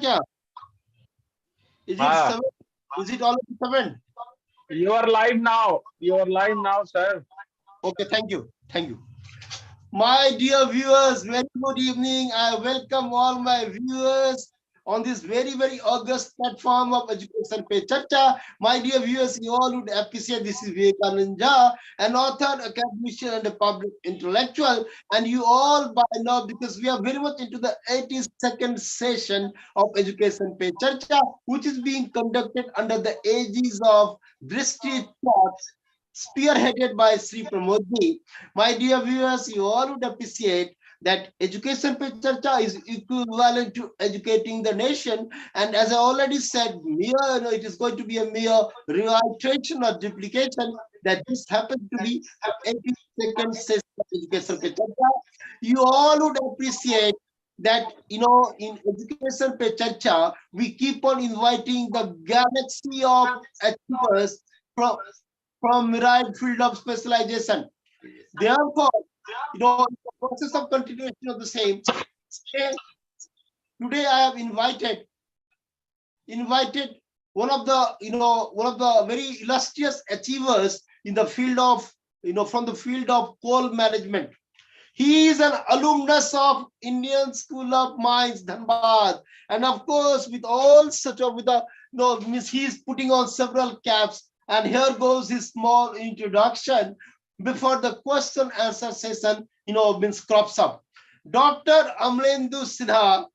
क्या? Is it Ah, 7? Is it already 7? you are live now. You are live now, sir. Okay, thank you. Thank you. My dear viewers, very good evening. I welcome all my viewers on this very august platform of Education Pe Charcha. My dear viewers, you all would appreciate this is Vivekanand, an author, academician, and a public intellectual. And you all by now, because we are very much into the 82nd session of Education Pe Charcha, which is being conducted under the aegis of Drishti Talks, spearheaded by Sri Pramodji. My dear viewers, you all would appreciate that education pe charcha is equivalent to educating the nation. And as I already said, it is going to be a mere reiteration or duplication that this happens to be the 82nd session of education pe charcha. You all would appreciate that, in education pe charcha, we keep on inviting the galaxy of achievers from myriad field of specialization. Therefore, in the process of continuation of the same, today, today I have invited one of the very illustrious achievers in the field of, from the field of coal management. He is an alumnus of Indian School of Mines, Dhanbad, and of course, with all such of with the means he is putting on several caps. And here goes his small introduction before the question answer session, means crops up. Dr. AMLENDU SINHA,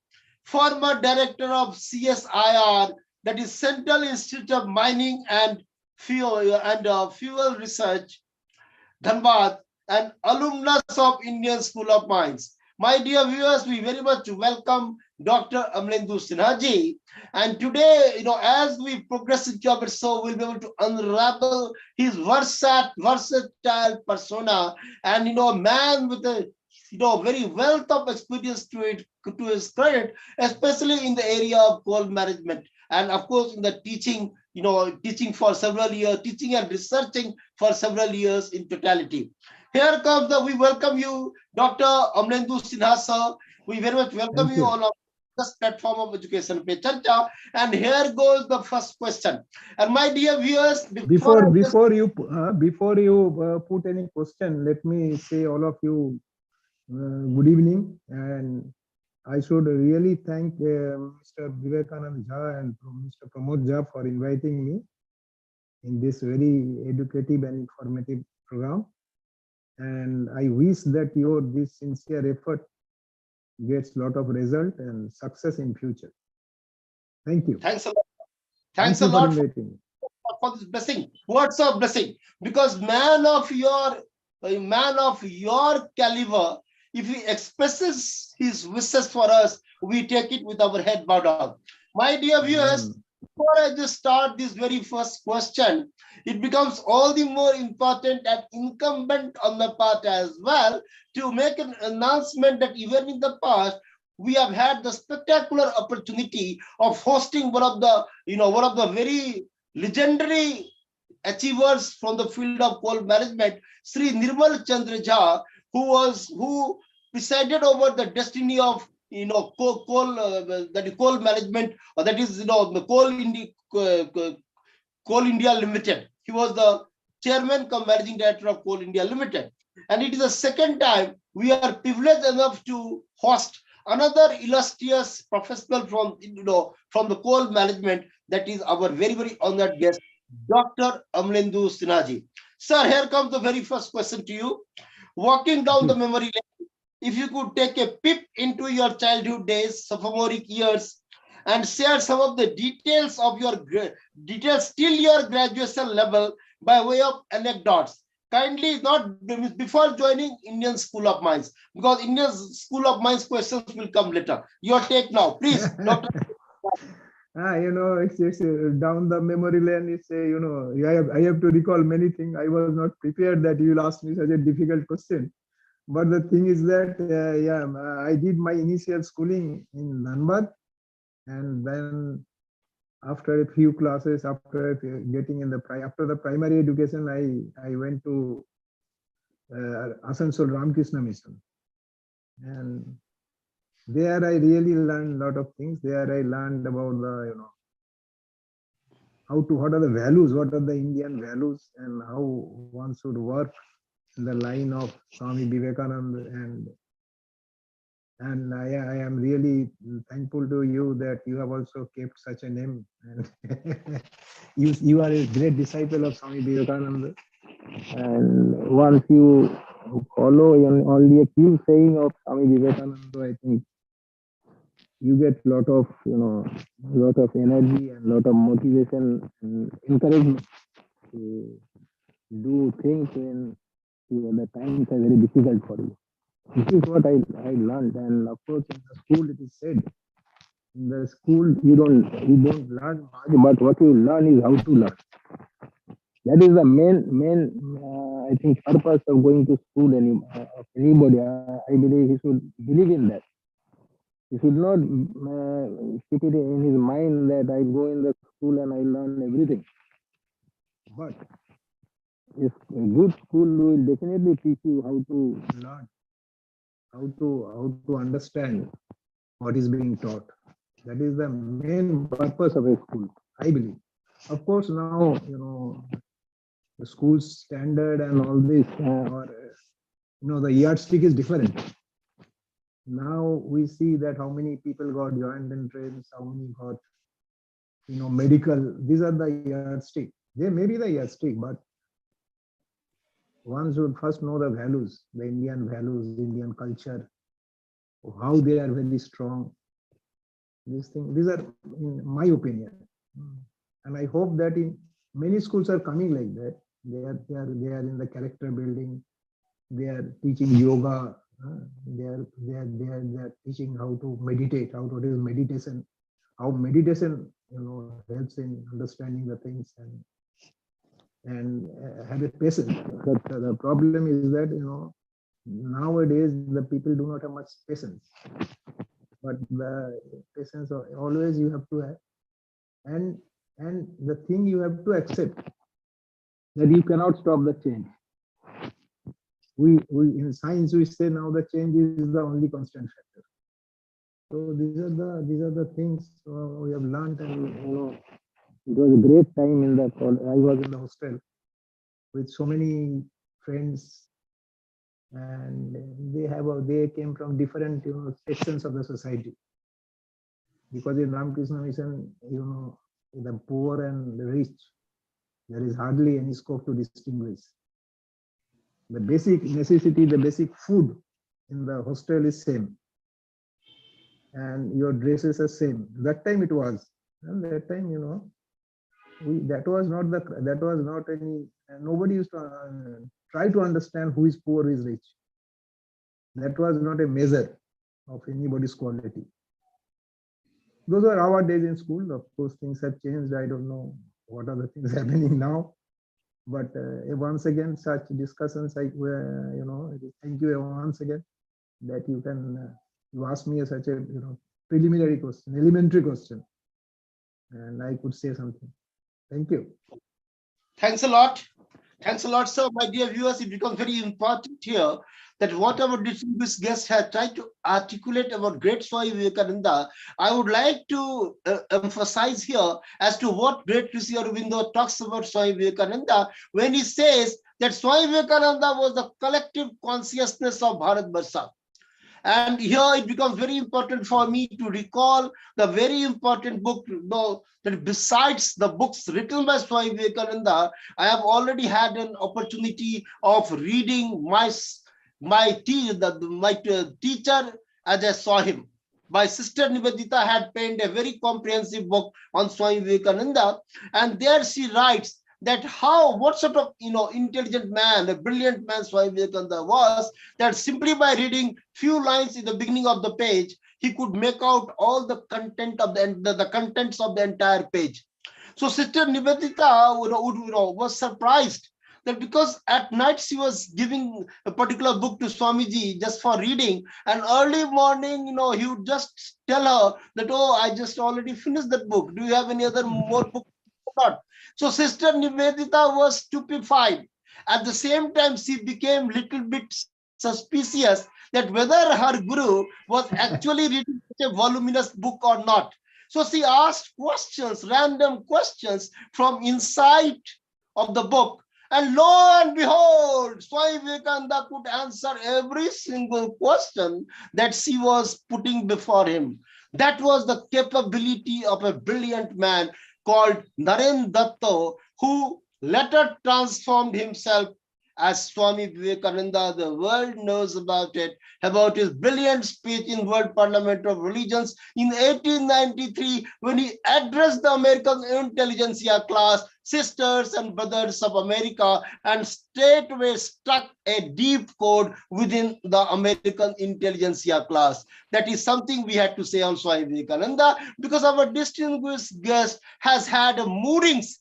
former director of CSIR, that is Central Institute of Mining and Fuel Research, Dhanbad, an alumnus of Indian School of Mines. My dear viewers, we very much welcome Dr. AMLENDU SINHA ji. And today, as we progress into our show, we'll be able to unravel his versatile persona, and man with a very wealth of experience to his credit, especially in the area of coal management, and of course in the teaching, teaching for several years, teaching and researching for several years in totality. Here comes we welcome you, Dr. AMLENDU SINHA sir. We very much welcome Thank you you. on this platform of Education Pe Charcha. And here goes the first question. And my dear viewers, Before you put any question, let me say all of you good evening, and I should really thank Mr. Vivekanand Jha and Mr. Pramod Jha for inviting me in this very educative and informative program. And I wish that this sincere effort gets a lot of result and success in future. Thank you. Thanks a lot. Thanks Thank a you lot for inviting me. for this blessing, words of blessing, because man of your caliber, if he expresses his wishes for us, we take it with our head bowed down. My dear viewers, before I just start this very first question, it becomes all the more important and incumbent on the part as well to make an announcement that even in the past we have had the spectacular opportunity of hosting one of the very legendary achievers from the field of coal management, Sri Nirmal Chandra Jha, who presided over the destiny of coal management, or that is the Coal India Limited. He was the chairman cum managing director of Coal India Limited, and it is the second time we are privileged enough to host another illustrious professional from the coal management, that is our very honored guest, Dr. AMLENDU SINHA ji. Sir, here comes the very first question to you. Walking down the memory lane, if you could take a peep into your childhood days, sophomoric years, and share some of the details of details till your graduation level by way of anecdotes. Kindly not before joining Indian School of Mines, because Indian School of Mines questions will come later. Your take now, please, Dr. It's down the memory lane. It's I have to recall many things. I was not prepared that you will ask me such a difficult question. But the thing is that I did my initial schooling in Dhanbad, and then after a few classes, after getting after the primary education, I went to Asansol Ramakrishna Mission, and there I really learned a lot of things. There I learned about the, what are the values, what are the Indian values, and how one should work in the line of Swami Vivekanand. And I am really thankful to you that you have also kept such a name. And you are a great disciple of Swami Vivekananda. And once you follow only a few saying of Swami Vivekananda, I think you get lot of energy and lot of motivation and encouragement to do things when the times are very difficult for you. This is what I learned. And of course in the school it is said, in the school you don't learn much, but what you learn is how to learn. That is the main I think purpose of going to school. Of anybody, I believe he should believe in that. He should not keep it in his mind that I go in the school and I learn everything. But if a good school will definitely teach you how to learn, how to understand what is being taught. That is the main purpose of a school, I believe. Of course, now the school standard and all this, the yardstick is different. Now we see that how many people got joint entrance, how many got medical. These are the yardstick. They may be the yardstick, but one should first know the values, the Indian values, Indian culture, how they are very strong. These are in my opinion. And I hope that in many schools are coming like that. They are in the character building. They are teaching yoga. They are teaching how to meditate, what is meditation, how meditation helps in understanding the things and have a patience. But the problem is that nowadays the people do not have much patience. But the patience always you have to have, and the thing you have to accept that you cannot stop the change. We in science we say now the change is the only constant factor. So these are the things we have learned, and it was a great time in that. I was in the hostel with so many friends, and they came from different sections of the society. Because in Ramakrishna Mission, the poor and the rich, there is hardly any scope to distinguish. The basic necessity, the basic food in the hostel is same, and your dresses are same. That time it was, and that time that was not any. Nobody used to try to understand who is poor, who is rich. That was not a measure of anybody's quality. Those are our days in school. Of course, things have changed. I don't know what are the things happening now. But once again, such discussions, thank you once again that you can you ask me such a preliminary question, elementary question, and I could say something. Thank you. Thanks a lot. Thanks a lot, sir. My dear viewers, it becomes very important here that whatever distinguished guest has tried to articulate about great Swami Vivekananda, I would like to emphasize here as to what great Rishi Aurobindo talks about Swami Vivekananda when he says that Swami Vivekananda was the collective consciousness of Bharatvarsha. And here it becomes very important for me to recall the very important book, that besides the books written by Swami Vivekananda, I have already had an opportunity of reading my teacher as I saw him. My sister Nivedita had penned a very comprehensive book on Swami Vivekananda, and there she writes that what sort of intelligent man, a brilliant man Swami Vivekananda was, that simply by reading few lines in the beginning of the page, he could make out all the content of the contents of the entire page. So Sister Nivedita was surprised that because at night she was giving a particular book to Swamiji just for reading, and early morning, he would just tell her that, oh, I just already finished that book. Do you have any other more book? Not. So Sister Nivedita was stupefied. At the same time, she became little bit suspicious that whether her guru was actually reading such a voluminous book or not. So she asked questions, random questions from inside of the book. And lo and behold, Swami Vivekananda could answer every single question that she was putting before him. That was the capability of a brilliant man called Naren Datta, who later transformed himself as Swami Vivekananda. The world knows about it, about his brilliant speech in World Parliament of Religions in 1893, when he addressed the American intelligentsia class, sisters and brothers of America, and straightway struck a deep chord within the American intelligentsia class. That is something we had to say on Swami Vivekananda, because our distinguished guest has had a moorings,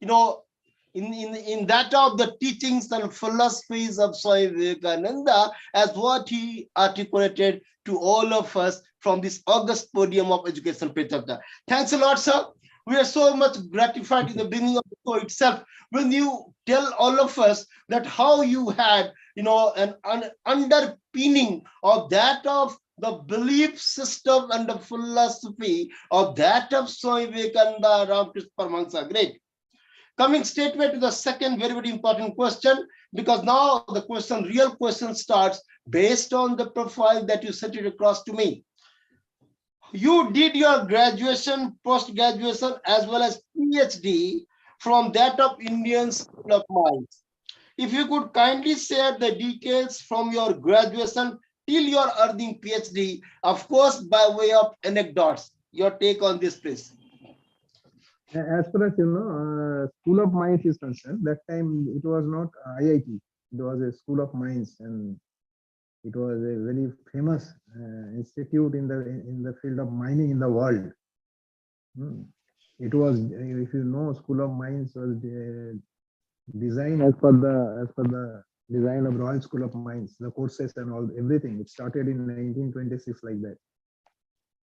in that of the teachings and philosophies of Swami Vivekananda, as what he articulated to all of us from this august podium of education Charcha. Thanks a lot, sir. We are so much gratified in the beginning of the show itself when you tell all of us that how you had, an underpinning of that of the belief system and the philosophy of that of Swami Vivekananda, Ramakrishna Paramahansa. Great. Coming straightway to the second very, very important question, because now the real question starts based on the profile that you set it across to me. You did your graduation, post-graduation, as well as PhD from that of Indian School of Mines. If you could kindly share the details from your graduation till your earning PhD, of course, by way of anecdotes. Your take on this, please. As far as School of Mines is concerned, that time it was not IIT. It was a School of Mines, and it was a very famous institute in the field of mining in the world. It was, if you know, School of Mines was designed as per the design of Royal School of Mines, the courses and all, everything. It started in 1926 like that.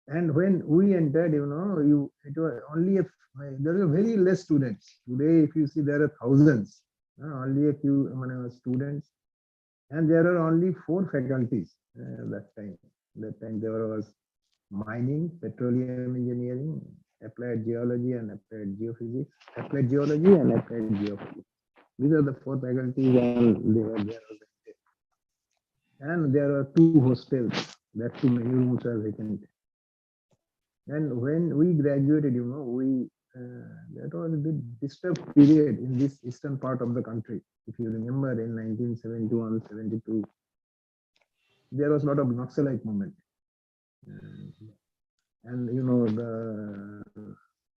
And when we entered, it was only there were very less students. Today, if you see, there are thousands, only a few students, and there are only 4 faculties that time. That time there was mining, petroleum engineering, applied geology and applied geophysics, applied geology and applied geophysics. These are the 4 faculties, and they were there. And there are 2 hostels. That too many rooms are vacant. And when we graduated, that was a bit disturbed period in this eastern part of the country. If you remember, in 1971, 72, there was a lot of Naxalite movement. And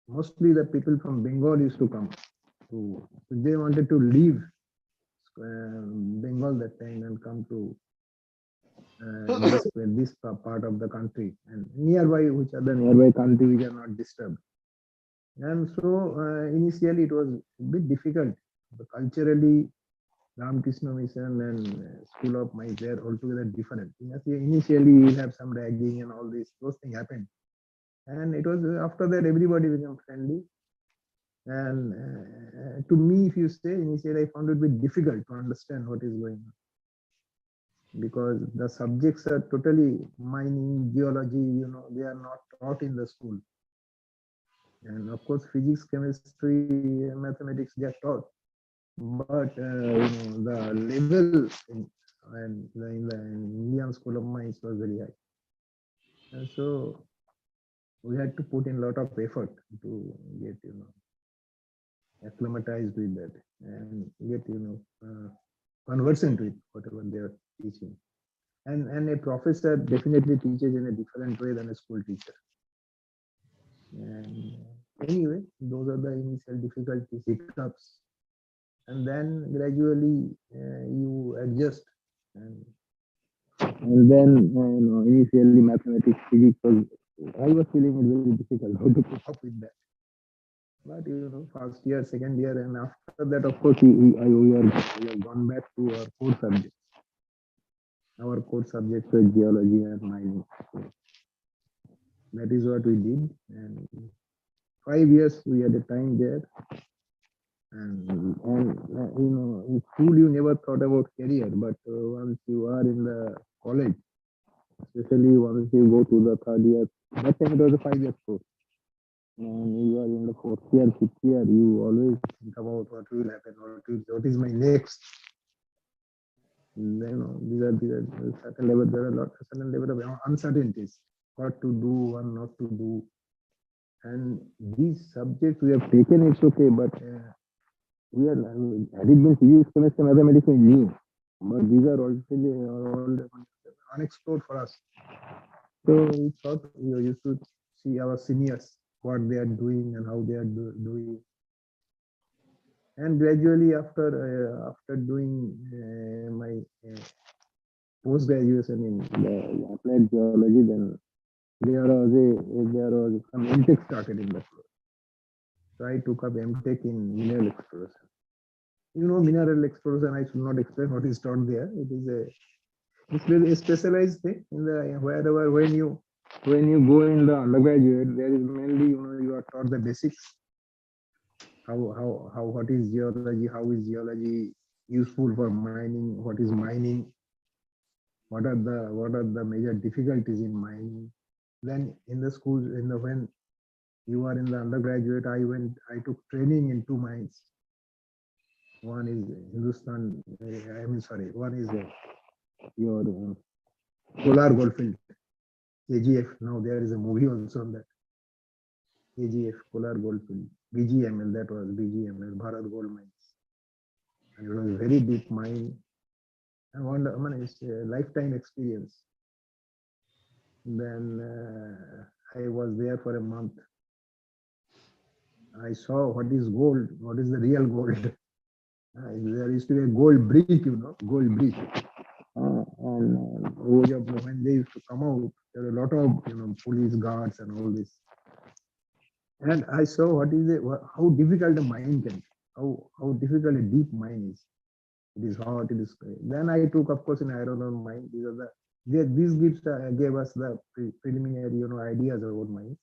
mostly the people from Bengal used to come. They wanted to leave Bengal that time and come to this part of the country, and nearby country which are not disturbed. And so initially it was a bit difficult. But culturally, Ramakrishna Mission and School of Mines, they are altogether different. Initially you have some ragging and all this, those things happened. And it was after that everybody became friendly. And to me, if you say, initially I found it a bit difficult to understand what is going on, because the subjects are totally mining, geology, they are not taught in the school. And of course, physics, chemistry, mathematics, they are taught. But the level in the Indian School of Mines was very high. And so we had to put in a lot of effort to get, acclimatized with that and get, conversant with whatever they are teaching. And a professor definitely teaches in a different way than a school teacher. And anyway, those are the initial difficulties, hiccups. And then gradually you adjust. And then, initially mathematics, physics, I was feeling it very difficult how to cope up with that. But first year, second year, and after that, of course, we have gone back to our core subjects. Our core subjects were geology and mining. So that is what we did. And 5 years we had a time there. And in school you never thought about career, but once you are in the college, especially once you go to the third year. That time it was a 5 year course. And you are in the fourth year, fifth year, you always think about what will happen, what is my next. Then, these are certain level. There are certain level of uncertainties, what to do and not to do. And these subjects we have taken, it's okay, but we are had it been physics, chemistry, mathematics, we knew, but these are all unexplored for us. So we thought we used to see our seniors, what they are doing and how they are doing. And gradually, after doing my post graduation in the applied geology, then there was some MTech started in the course. So I took up MTech in mineral exploration. Mineral exploration, I should not explain what is taught there. It's really a specialized thing in the wherever when you go in the undergraduate, there is mainly you are taught the basics. What is geology? How is geology useful for mining? What is mining? What are the major difficulties in mining? Then in the schools, when you are in the undergraduate, I took training in 2 mines. One is one is your Kolar Goldfield, KGF. Now there is a movie also on that. KGF, Kolar Goldfield, BGML, that was BGML, Bharat Gold Mines. And it was a very deep mine. And it's a lifetime experience. Then I was there for a month. I saw what is gold, what is the real gold. There used to be a gold brick, gold brick. And when they used to come out, there were a lot of police guards and all this. And I saw how difficult a mine can be, how difficult a deep mine is. It is hot, it is. Then I took, of course, in iron ore mine. These gave us the preliminary, ideas about mines.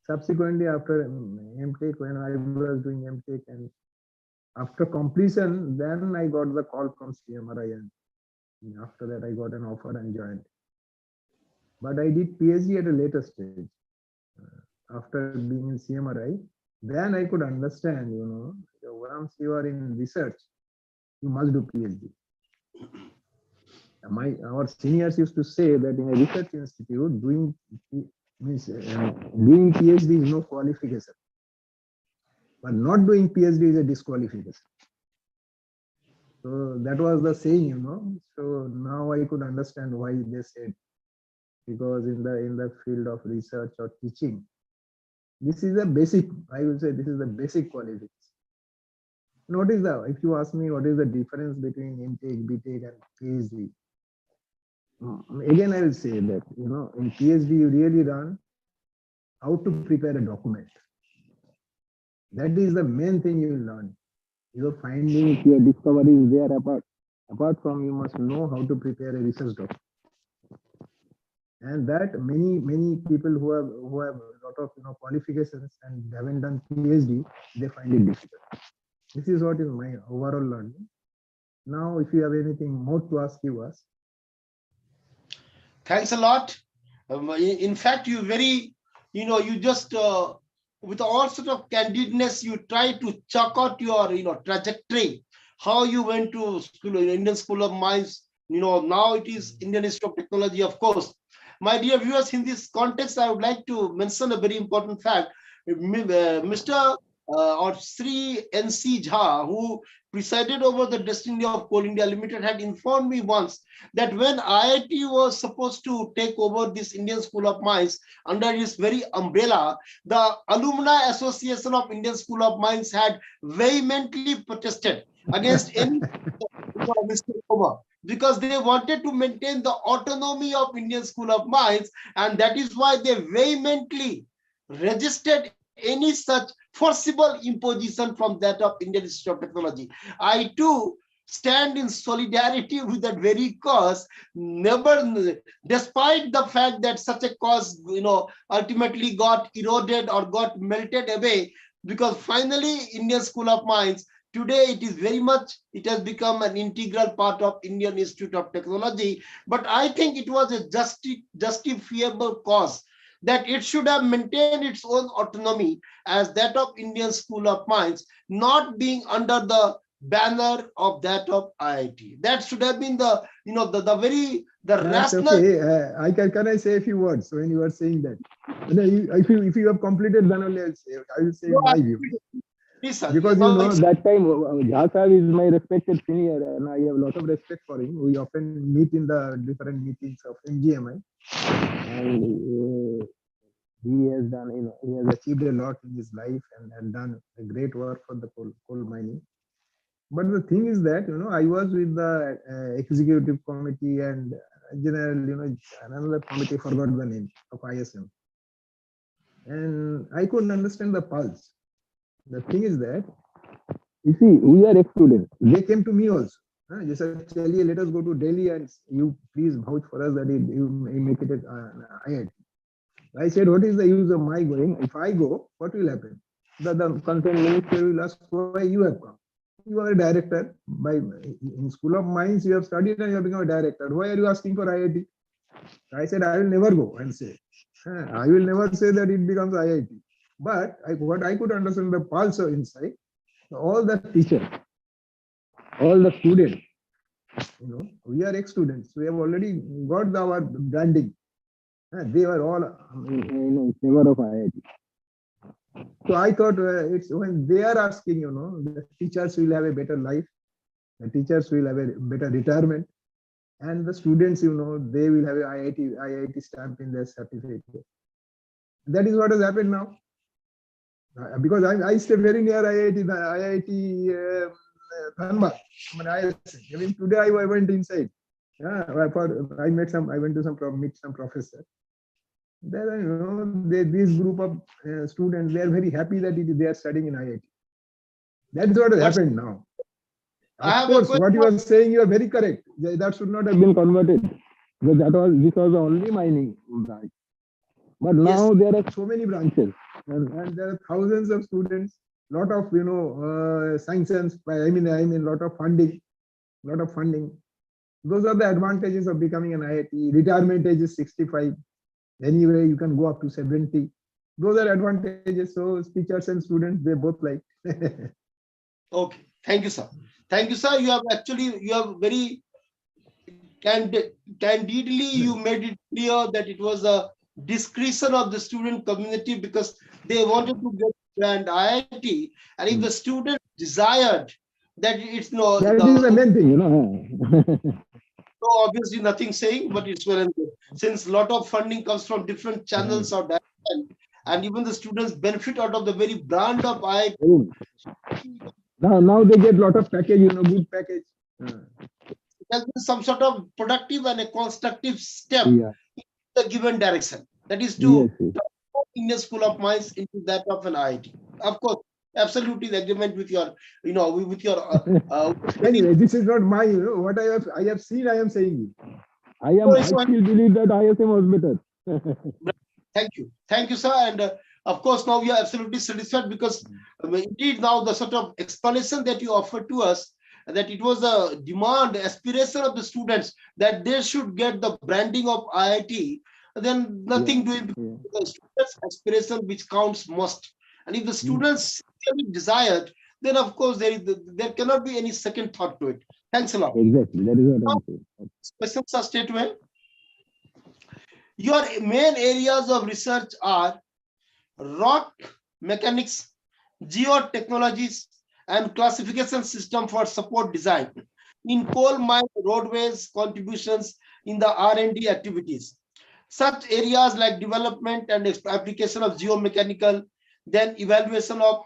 Subsequently, after MTech, when I was doing MTech, and after completion, then I got the call from CMRI, and after that I got an offer and joined. But I did PhD at a later stage. After being in CMRI, then I could understand, once you are in research, you must do PhD. Our seniors used to say that in a research institute, doing PhD is no qualification, but not doing PhD is a disqualification. So that was the saying, So now I could understand why they said, because in the field of research or teaching, this is a basic. I will say this is the basic qualification. If you ask me what is the difference between MTech, BTech, and PhD, again I will say that in PhD you really learn how to prepare a document. That is the main thing you will learn. Your findings, your discoveries there. Apart from, you must know how to prepare a research document. And that many people who have a lot of qualifications and haven't done PhD, they find it difficult. This is what is my overall learning. Now, if you have anything more to ask, you ask. Thanks a lot. In fact, you you just with all sort of candidness, you try to chalk out your trajectory, how you went to school, Indian School of Mines. Now it is Indian Institute of Technology, of course. My dear viewers, in this context, I would like to mention a very important fact. Mr. Or Sri N.C. Jha, who presided over the destiny of Coal India Limited, had informed me once that when IIT was supposed to take over this Indian School of Mines under its very umbrella, the Alumni Association of Indian School of Mines had vehemently protested against any because they wanted to maintain the autonomy of Indian School of Mines, and that is why they vehemently resisted any such forcible imposition from that of Indian Institute of Technology. I too stand in solidarity with that very cause, despite the fact that such a cause, ultimately got eroded or got melted away, because finally Indian School of Mines Today, it is very much, it has become an integral part of Indian Institute of Technology. But I think it was a justifiable cause that it should have maintained its own autonomy as that of Indian School of Mines, not being under the banner of that of IIT. That should have been the, the That's rational. okay. Can I say a few words when you are saying that? If you have completed, then only I will say my view. Please, sir. Because that time Jha Sahab is my respected senior, and I have a lot of respect for him. We often meet in the different meetings of MGMI, and he has done, he has achieved a lot in his life and done a great work for the coal mining. But the thing is that, I was with the executive committee and general, another committee, forgot the name of ISM. And I couldn't understand the pulse. The thing is that, you see, we are ex-students. They came to me also. They said, let us go to Delhi and you please vouch for us that you make it at IIT. I said, what is the use of my going? If I go, what will happen? The concerned minister will ask why you have come. You are a director. In School of Mines, you have studied and you have become a director. Why are you asking for IIT? I said, I will never go and say. I will never say that it becomes IIT. But what I could understand the pulse inside, all the teachers, all the students, we are ex-students. We have already got our branding. They were all in favor of IIT. So I thought it's when they are asking, the teachers will have a better life, the teachers will have a better retirement, and the students, they will have a IIT stamp in their certificate. That is what has happened now. Because I stay very near IIT Dhanbad. I mean, today I went inside. I went to meet some professor. There, this group of students, they are very happy that they are studying in IIT. That is what has happened now. Of course, what you are saying, you are very correct. That should not have been converted. Because this was the only mining branch. But now there are so many branches, and there are thousands of students, lot of sanctions. I mean, lot of funding. Those are the advantages of becoming an IIT. Retirement age is 65. Anyway, you can go up to 70. Those are advantages. So teachers and students, they both like. Okay. Thank you, sir. Thank you, sir. You have very candidly, you made it clear that it was a discretion of the student community because they wanted to get brand IIT, and if the student desired that it's that is the main thing, So obviously nothing saying, but it's well and good. Since a lot of funding comes from different channels or direction, and even the students benefit out of the very brand of IIT. Now they get a lot of package, good package. There's been some sort of productive and a constructive step in the given direction. That is to transform Indian School of Mines into that of an IIT. Of course, absolutely the agreement with your, anyway, this is not my, what I have seen, I am saying it. I still believe that ISM was better. Thank you, sir. And of course, now we are absolutely satisfied because indeed now the sort of explanation that you offered to us, that it was a demand, aspiration of the students that they should get the branding of IIT, then nothing doing because the students' aspiration which counts most. And if the students desired, then of course there cannot be any second thought to it. Thanks a lot. Exactly, that is what I'm saying. Questions are straight away. Your main areas of research are rock mechanics, geotechnologies, and classification system for support design. In coal mine roadways, contributions in the R&D activities. Such areas like development and application of geomechanical, then evaluation of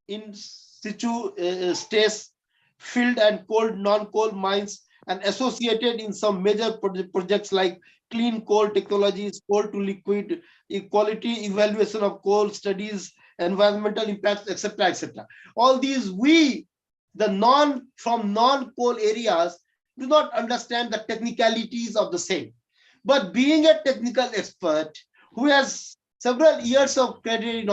in situ states, field and coal, non-coal mines, and associated in some major projects like clean coal technologies, coal to liquid, quality evaluation of coal studies, environmental impacts, etc., etc. All these from non-coal areas do not understand the technicalities of the same. But being a technical expert who has several years of career,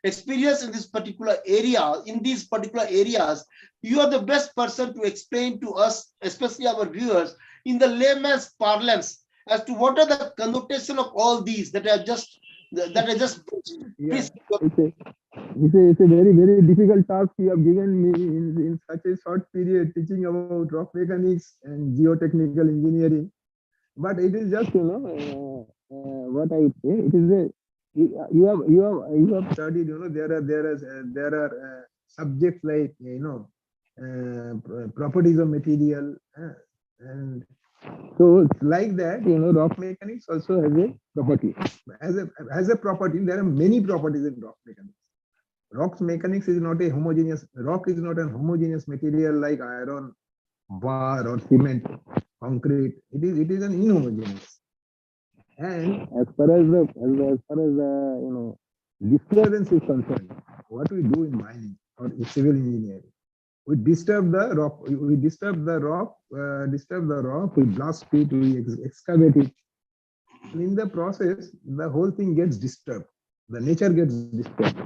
experience in this particular area, in these particular areas. You are the best person to explain to us, especially our viewers, in the layman's parlance, as to what are the connotation of all these that are just Yeah, please. it's a very, very difficult task you have given me in such a short period, teaching about rock mechanics and geotechnical engineering. But it is just, what I would say, it is a, you have studied, there are subjects like, properties of material, and so it's like that, rock mechanics also has a property. As a property, there are many properties in rock mechanics. Rock mechanics is not a homogeneous, rock is not a homogeneous material like iron, bar or cement, concrete. It is an inhomogeneous. And as far as disturbance is concerned, what we do in mining or civil engineering, we disturb the rock, we blast it, we excavate it. And in the process, the whole thing gets disturbed. The nature gets disturbed.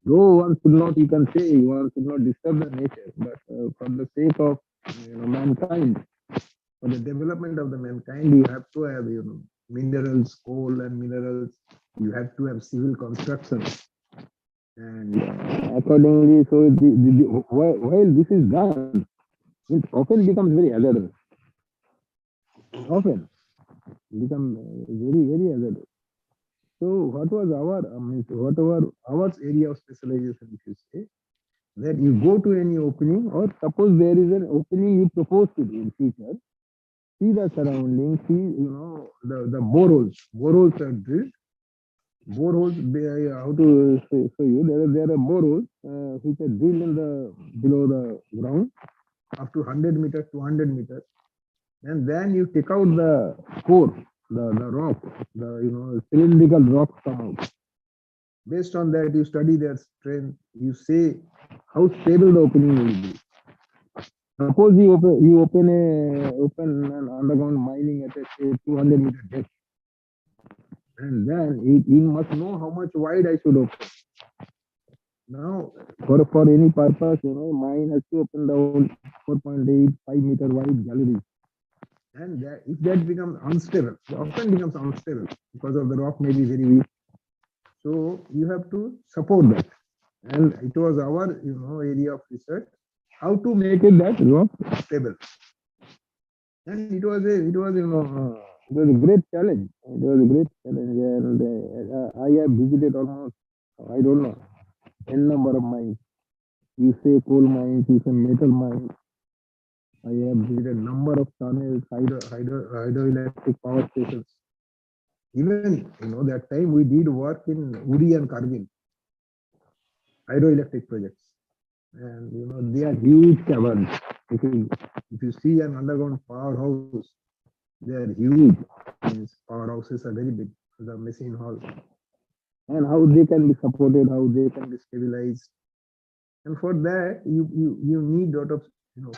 Though one should not, you can say, one should not disturb the nature, but for the sake of mankind, for the development of the mankind, you have to have minerals, coal and minerals. You have to have civil construction, and accordingly, so while this is done, it often becomes very hazardous. Often become very, very hazardous. So what was our area of specialization, if you say, that you go to any opening, or suppose there is an opening you propose to do in future, see the surroundings, see, the boreholes. Boreholes are drilled. Boreholes, how to show you, there are boreholes which are drilled in below the ground up to 100 meters, 200 meters. And then you take out the core, the rock, the cylindrical rocks come out. Based on that, you study their strength. You say how stable the opening will be. Suppose you open an underground mining at a say 200 meter depth, and then you must know how much wide I should open. Now, for any purpose, mine has to open down 4.85 meter wide gallery. And if that becomes unstable, it often becomes unstable because of the rock may be very weak. So you have to support that. And it was our area of research, how to make it that rock stable. And it was a great challenge. It was a great challenge, and I have visited almost, I don't know, n number of mines. You say coal mines, you say metal mines. I have visited number of tunnels, hydroelectric power stations. Even that time we did work in Uri and Kargil, hydroelectric projects, and they are huge caverns. If you see an underground powerhouse, they are huge. Means powerhouses are very big. The machine hall, and how they can be supported, how they can be stabilized, and for that you need a lot of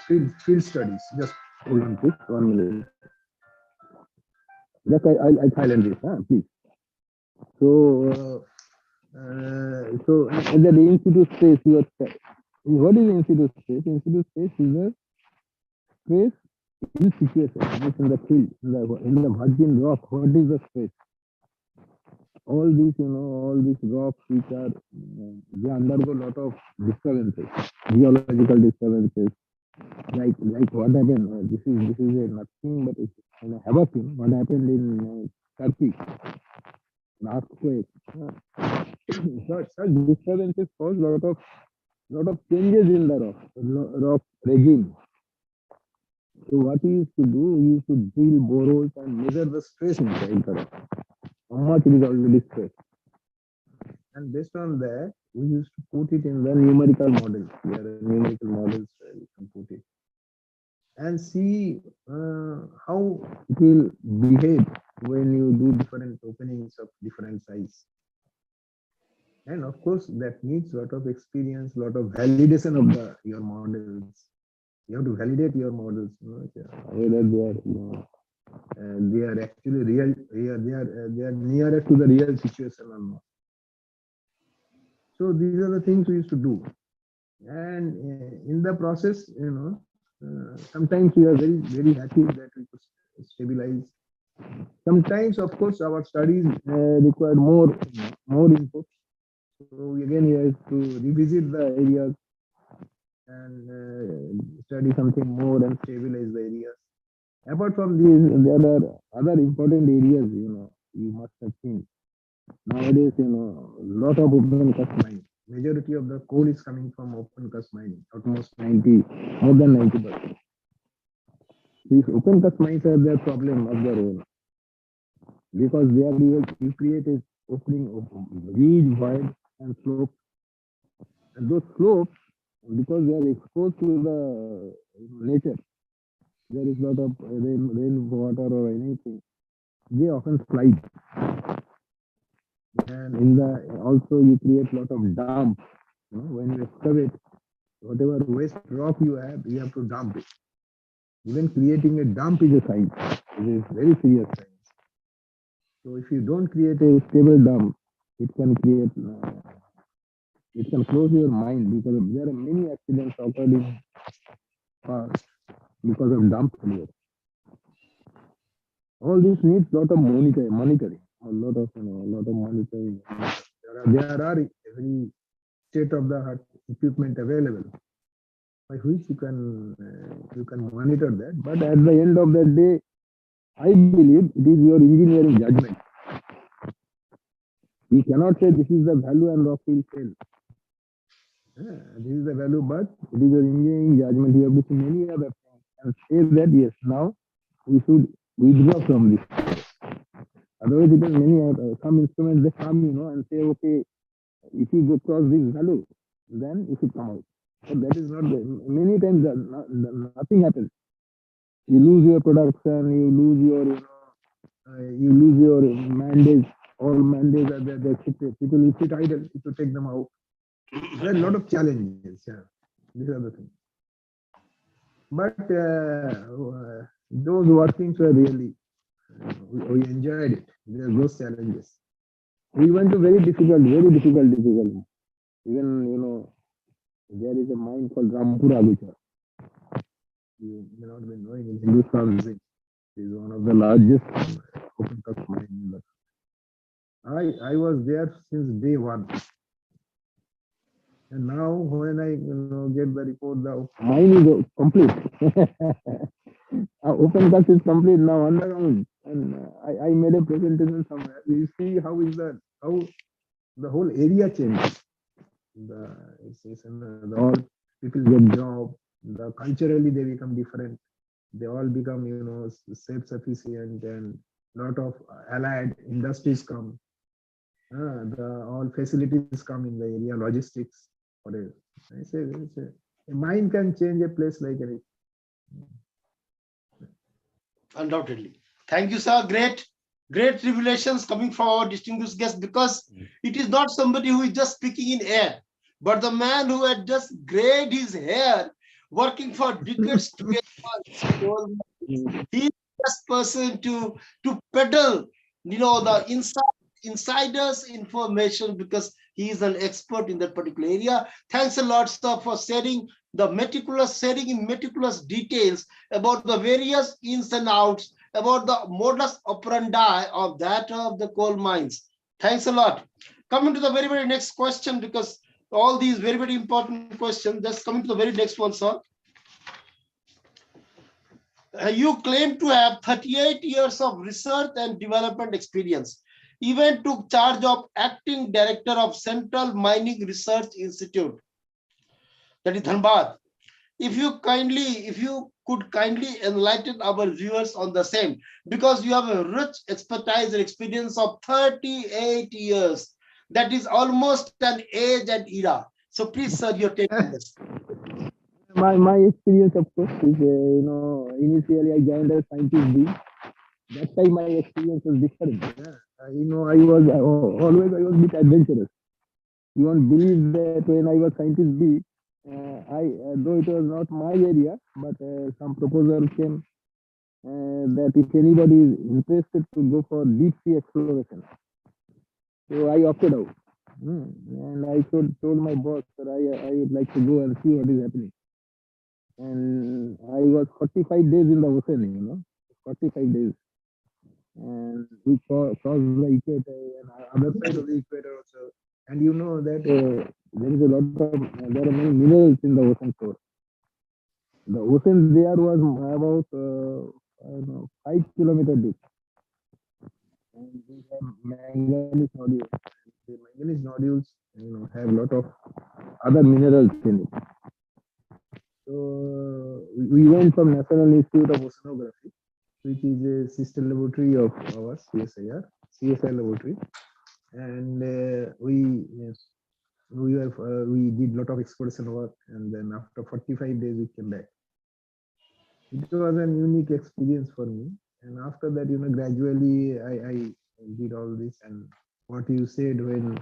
field studies. Just hold on, please, 1 minute. Just I'll silence this, please. So and the institute space, what is institute space? Institute space is a space in situation, in the field, in the virgin rock. What is the space? All these rocks which are, they undergo a lot of disturbances, geological disturbances. Like what happened? This is a nothing but it's havoc. What happened in Turkey? An earthquake. Such disturbances cause lot of changes in the rock regime. So what we used to do, we used to drill boreholes and measure the stress inside the rock. How much it is already stressed. And based on that, we used to put it in the numerical models. There are numerical models where you can put it and see how it will behave when you do different openings of different size. And of course, that needs a lot of experience, a lot of validation of your models. You have to validate your models, whether they are they are actually real, they are nearer to the real situation or not. So these are the things we used to do. And in the process, sometimes we are very happy that we could stabilize. Sometimes, of course, our studies require more input. So we have to revisit the areas and study something more and stabilize the areas. Apart from these, there are other important areas, you must have seen. Nowadays, lot of open cast mining. Majority of the coal is coming from open cast mining, almost 90, more than 90%. These open cast mines have their problem of their own because they are you create a opening of huge void and slope. And those slopes, because they are exposed to the nature, there is lot of rain water or anything. They often slide. And in the also you create lot of dump. When you excavate, whatever waste rock you have to dump it. Even creating a dump is a science. It is very serious science. So if you don't create a stable dump, it can close your mind because there are many accidents occurred in past because of dump failure. All this needs lot of monitoring, a lot of monitoring. There are every state of the art equipment available by which you can monitor that. But at the end of the day, I believe it is your engineering judgment. We cannot say this is the value and rock will fail. This is the value, but it is your engineering judgment. You have to see many other things and say that yes, now we should withdraw from this. Otherwise, it is some instruments they come, and say, okay, if you go cross this value, then you should come out. But that is not many times nothing happens. You lose your production, you lose your mandates. All mandates are there. People will sit idle to take them out. There are a lot of challenges. Yeah, these are the things. But those workings were really, we enjoyed it. There are those challenges. We went to very difficult. Even, there is a mine called Rampura Agucha. You may not be knowing in Hindustan. It is one of the largest open cast mines. I was there since day one. And now when I get the report, the mine is complete. Open cast is complete now underground. And I made a presentation somewhere. You see how the whole area changed. All people get job. Culturally they become different. They all become self-sufficient, and lot of allied industries come. All facilities come in the area, logistics, whatever. I say a mine can change a place like anything. Undoubtedly. Thank you, sir. Great revelations coming from our distinguished guest, because it is not somebody who is just speaking in air, but the man who had just grayed his hair, working for decades together. He is the best person to peddle, the insiders information, because he is an expert in that particular area. Thanks a lot, sir, for sharing in meticulous details about the various ins and outs, about the modus operandi of the coal mines. Thanks a lot. Coming to the very next question, because all these very important questions, just coming to the very next one, sir. You claim to have 38 years of research and development experience. Even took charge of acting director of Central Mining Research Institute, that is Dhanbad. If you could kindly enlighten our viewers on the same, because you have a rich expertise and experience of 38 years. That is almost an age and era. So please, sir, your take on this. My experience, of course, is initially I joined as scientist B. That time my experience was different. I was always a bit adventurous. You won't believe that when I was scientist B, though it was not my area, but some proposal came that if anybody is interested to go for deep sea exploration, so I opted out. And I told my boss that I would like to go and see what is happening. And I was 45 days in the ocean, 45 days. And we crossed the equator and other side of the equator also. And you know that there is a lot of, there are many minerals in the ocean floor. The ocean there was about, I don't know, 5 kilometers deep. And we have manganese nodules. The manganese nodules, have a lot of other minerals in it. So we went from National Institute of Oceanography, which is a sister laboratory of our CSI laboratory, and we did a lot of exploration work, and then after 45 days we came back. It was an unique experience for me, and after that, gradually I did all this, and what you said when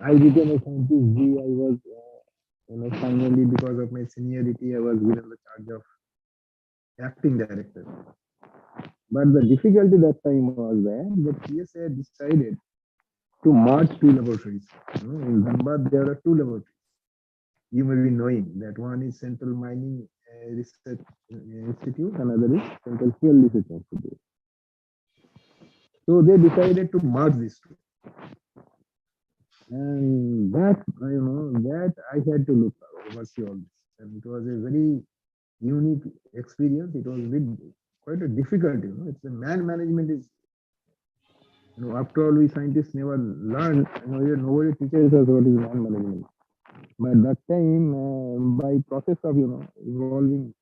I became a scientist, I was. Finally, because of my seniority, I was given the charge of acting director. But the difficulty that time was that CSA decided to merge two laboratories. In Dhanbad, there are two laboratories. You may be knowing that one is Central Mining Research Institute, another is Central Fuel Research Institute. So they decided to merge these two. And that, that I had to look oversee all this. And it was a very unique experience. It was quite a difficult, it's a man management is, after all, we scientists never learned, nobody teaches us what is man management. But that time, by process of, evolving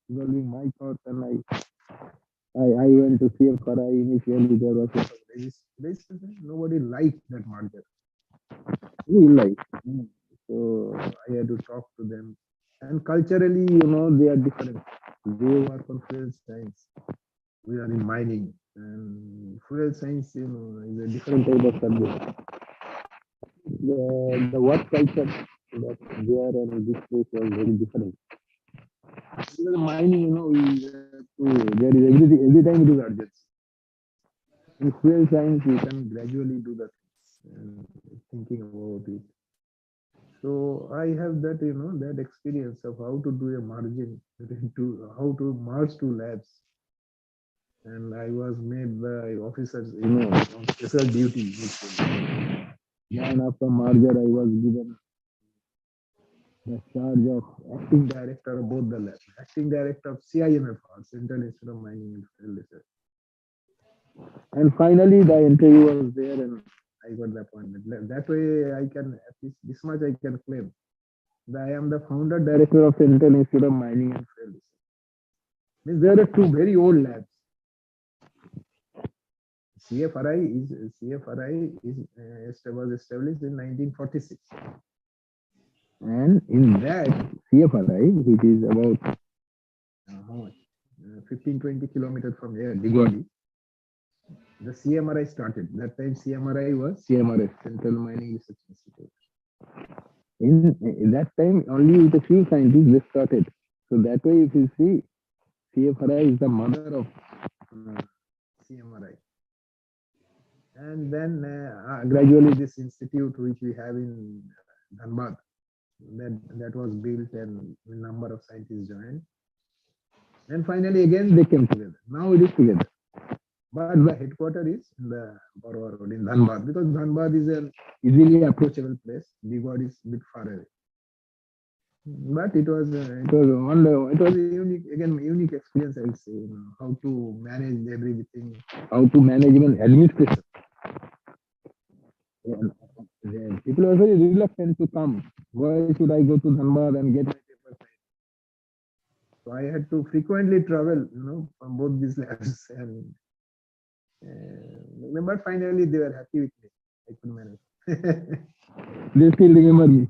my thoughts, and I went to CMRI. Initially, there was a lot of resistance. Nobody liked that merger. We liked. So I had to talk to them. And culturally, they are different. They work on fuel science. We are in mining. And fuel science, is a different type of subject. The work culture that there and this place was very different. Mining, there is every time it is urgent. In fuel science, you can gradually do that, thinking about it. So I have that, that experience of how to do a margin, how to merge two labs. And I was made by officers, on special duty. And after merger, I was given the charge of acting director of both the labs, acting director of CIMFR, Central Institute of Mining and Fuel Research. And finally, the interview was there, and I got the appointment. That way, I can, at least this much I can claim, that I am the founder director of Central Institute of Mining and Fuel Research. Means there are two very old labs. CFRI was established in 1946. And in that CFRI, which is about 15-20 kilometers from here, Digwadi, the CMRI started. That time CMRI was CMRI, Central Mining Research Institute. In that time, only with a few scientists they started. So that way, if you see, CFRI is the mother of CMRI. And then gradually this institute, which we have in Dhanbad, that was built and a number of scientists joined. And finally, again, they came together. Now it is together. But the headquarters is in the Borwa Road in Dhanbad, because Dhanbad is an easily approachable place. Digwadi is a bit far away. But it was a unique experience, I would say, how to manage everything, how to manage even administration. People are very reluctant to come. Why should I go to Dhanbad and get my paper signed? So I had to frequently travel, from both these labs, and but finally they were happy with me. I could manage. They still remember me.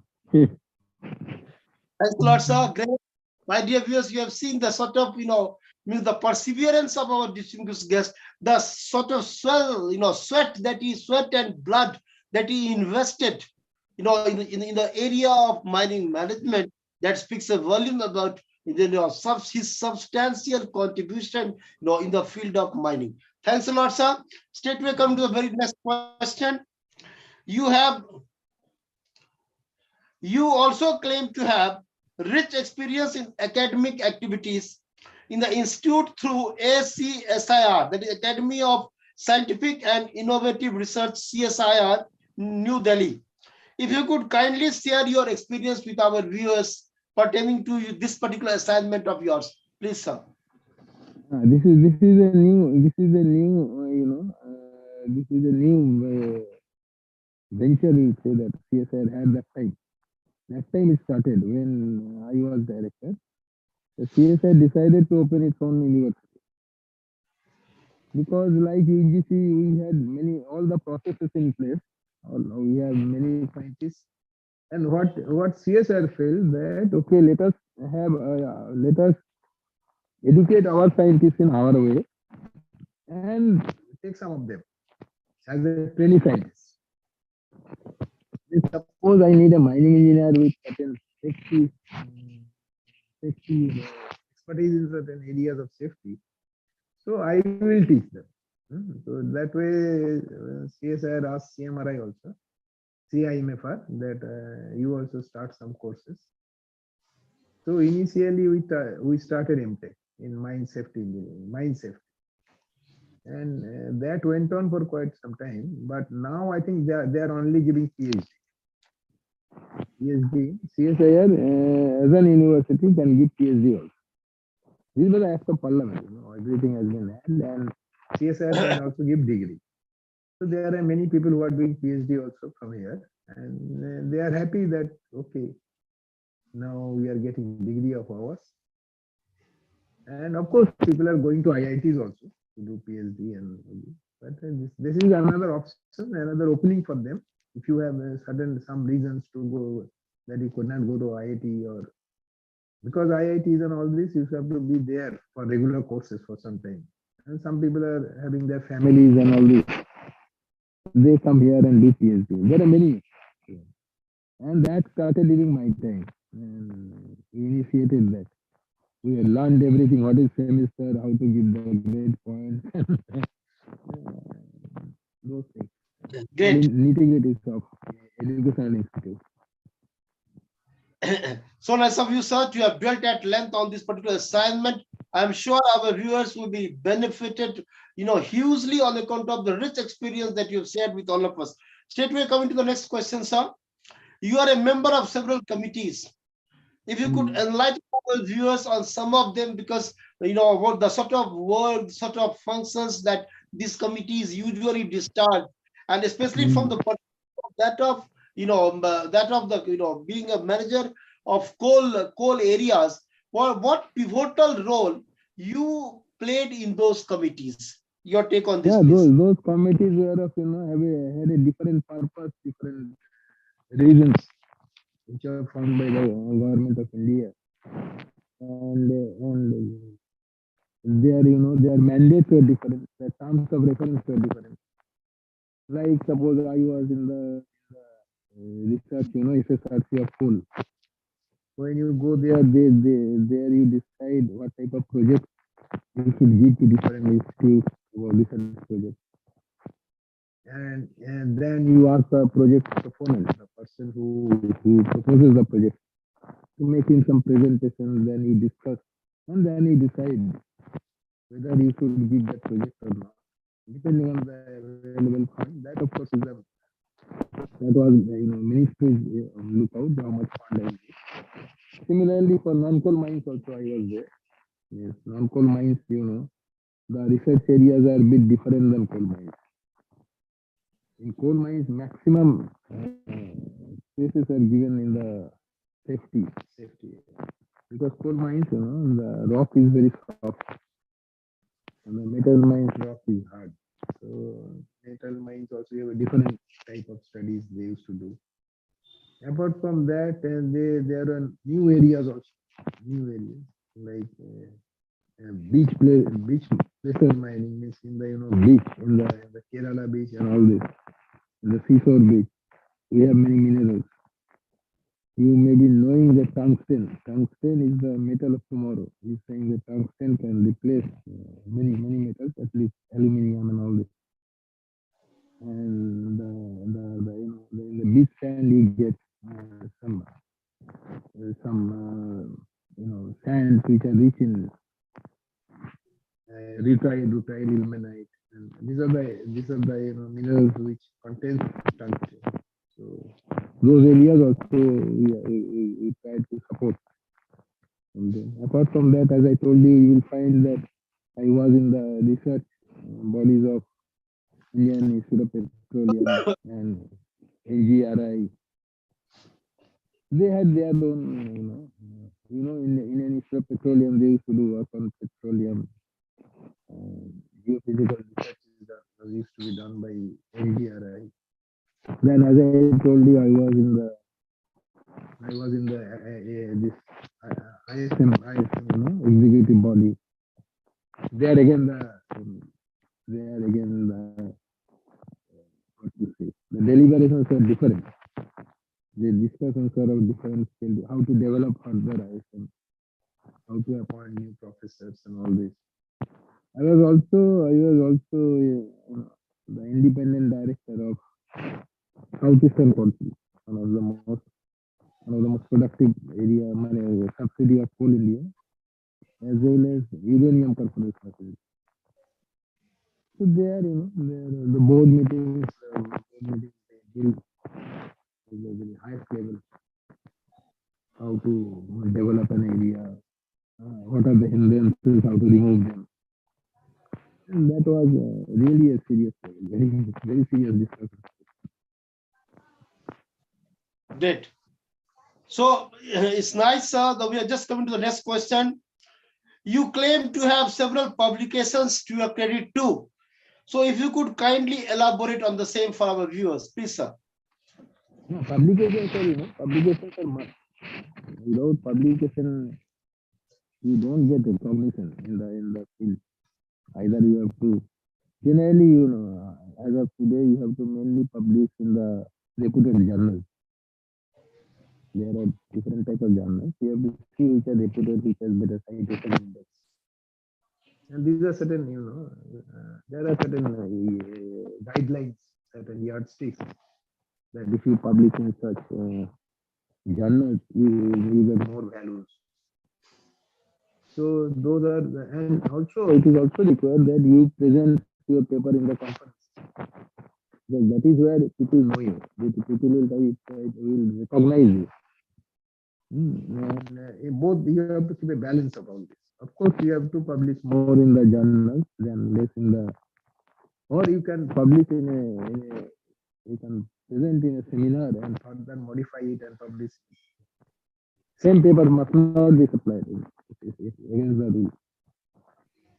Thanks a lot, sir. Great. My dear viewers, you have seen the sort of, means the perseverance of our distinguished guest, the sort of sweat and blood that he invested, in the area of mining management, that speaks a volume about his substantial contribution, in the field of mining. Thanks a lot, sir. Straightway come to the very next question. You have, you also claim to have rich experience in academic activities in the institute through ACSIR, that is Academy of Scientific and Innovative Research, CSIR, New Delhi. If you could kindly share your experience with our viewers pertaining to this particular assignment of yours, please, sir. This is a new venture. You say that CSR had that time. That time it started when I was director. The CSR decided to open its own university because, like UGC, we had all the processes in place. We have many scientists, and what CSR felt that okay, let us educate our scientists in our way and take some of them as a trainee scientist. Suppose I need a mining engineer with certain safety expertise in certain areas of safety. So I will teach them. So that way, CSIR asked CMRI also, CIMFR, that you also start some courses. So initially we started MTech in mine safety engineering, and that went on for quite some time. But now I think they are only giving PhD. CSIR as an university can give PhD also. These were the acts of parliament. Everything has been had, and CSIR can also give degree. So there are many people who are doing PhD also from here, and they are happy that okay, now we are getting degree of ours. And of course, people are going to IITs also to do PhD, but this is another option, another opening for them. If you have some reasons to go that you could not go to IIT, or because IITs and all this, you have to be there for regular courses for some time. And some people are having their families and all this. They come here and do PhD. There are many. And that started during my time. And we initiated that. We learned everything, what is semester, how to give the grade points, those things. Great. Nitty-gritty of education institute. So nice of you, sir. You have dwelt at length on this particular assignment. I'm sure our viewers will be benefited, hugely on account of the rich experience that you've shared with all of us. Straightway coming to the next question, sir. You are a member of several committees. If you could enlighten our viewers on some of them, because what the sort of work, sort of functions that these committees usually discharge, and especially from the that of being a manager of coal areas, what pivotal role you played in those committees? Your take on this, yeah, please. Those committees were of had a different purpose, different reasons, which are found by the government of India, and their mandates were different, the terms of reference were different. Like suppose I was in the research, FSRC of coal. When you go there, there you decide what type of project you should give to different institutes for research projects. And then you ask the project proponent, the person who proposes the project, to make in some presentation, then you discuss, and then you decide whether you should give that project or not, depending on the available fund. That of course is that was ministry's lookout how much fund I give. Similarly, for non-coal mines also I was there. Yes, non-coal mines, the research areas are a bit different than coal mines. In coal mines, maximum spaces are given in the safety, because coal mines, the rock is very soft, and the metal mines rock is hard. So metal mines also have a different type of studies they used to do. Apart from that, there are new areas also, like beach pleasure mining, means in the beach, in the Kerala beach and all this, in the seashore beach, we have many minerals. You may be knowing that tungsten. Tungsten is the metal of tomorrow. He's saying that tungsten can replace many metals, at least aluminium and all this. And in the beach sand you get some sands which are rich in rutile ilmenite. And these are the minerals which contain tungsten. So those areas also we try to support. And then apart from that, as I told you, you will find that I was in the research bodies of Indian Institute of Petroleum and NGRI. They had their own, in Indian Institute of Petroleum, they used to do work on petroleum. Geophysical research used to be done by NGRI. Then, as I told you, I was in the this ISM, executive body. There again, what to say, the deliberations are different. The discussions are of different scale. How to develop further ISM, how to appoint new professors, and all this. I was also the independent director of Southeastern Country, one of the most productive area, subsidy of Coal India, as well as Uranium Corporation. So there, the board meetings, they deal at the highest level, how to develop an area, what are the hindrances, how to remove them. And that was really a serious, very serious discussion. Great. So it's nice that we are just coming to the next question. You claim to have several publications to your credit too. So if you could kindly elaborate on the same for our viewers, please, sir. No, publications are must. Without publication, you don't get recognition in the field. Either you have to, generally, as of today, you have to mainly publish in the reputed journals. There are different types of journals. You have to see which are reputed, which has better citation index. And these are certain, there are certain guidelines, certain yardsticks that if you publish in such journals, you get more values. So those are, and also it is also required that you present your paper in the conference. Because that is where people know you. People will recognize you. And both you have to keep a balance of all this. Of course, you have to publish more in the journals than less in the, or you can publish you can present in a seminar and further modify it and publish. Same paper must not be supplied. Against the rule.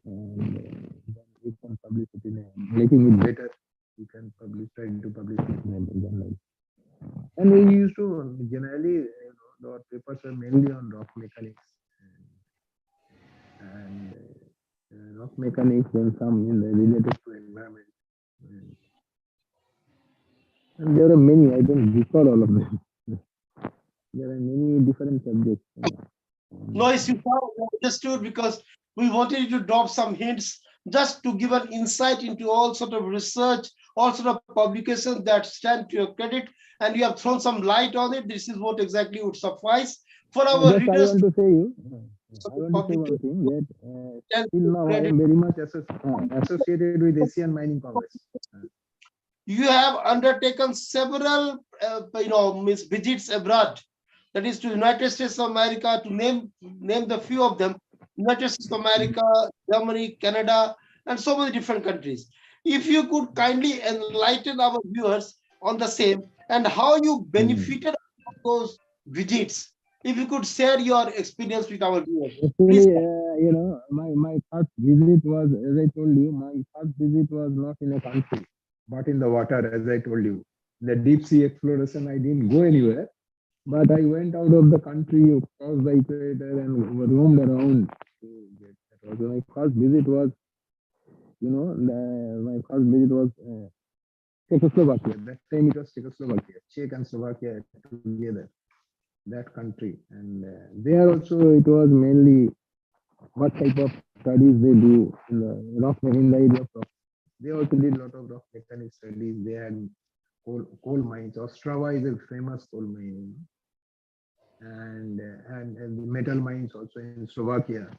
And then you can publish it making it better. You can trying to publish it in a journal. And we used to generally, our papers are mainly on rock mechanics and rock mechanics and some related to environment. And there are many, I don't recall all of them. There are many different subjects. No, it's understood because we wanted you to drop some hints just to give an insight into all sort of research, all sort of publications that stand to your credit, and you have thrown some light on it. This is what exactly would suffice for our readers. I want to say one thing that till now I am very much associated with Asian Mining Congress. You have undertaken several, visits abroad. That is to United States of America, to name the few of them. United States of America, Germany, Canada, and so many different countries. If you could kindly enlighten our viewers on the same and how you benefited from those visits. If you could share your experience with our viewers. Actually, my first visit was, as I told you, my first visit was not in a country, but in the water, as I told you. The deep sea exploration, I didn't go anywhere, but I went out of the country, crossed the equator, and roamed around. My first visit was, Czechoslovakia. That time it was Czechoslovakia, Czech and Slovakia together. that country. And there also it was mainly what type of studies they do in the area of rock. They also did a lot of rock mechanics studies. They had coal mines. Ostrava is a famous coal mine, and the metal mines also in Slovakia.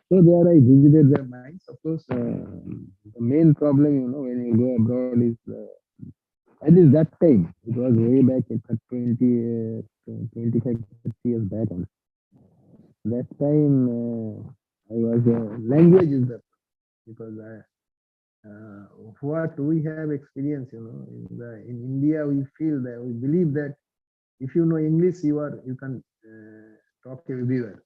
So there I visited their mines. Of course, the main problem, when you go abroad is at least that time, it was way back in 25, 30 years back. And that time, I was language is the because what we have experienced, in India, we feel that we believe that if you know English, you can talk everywhere.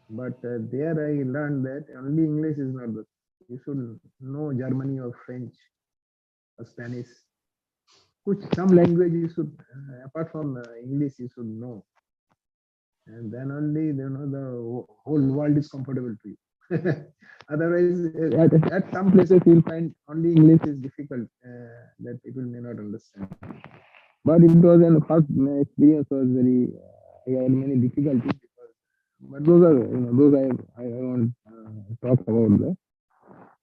But there I learned that only English is not the. You should know Germany or French or Spanish. Some language you should, apart from English, you should know, and then only the whole world is comfortable to you. Otherwise, at some places you'll find only English is difficult, that people may not understand. But it was an first my experience was very. I had many difficulties, but those are those I won't talk about that.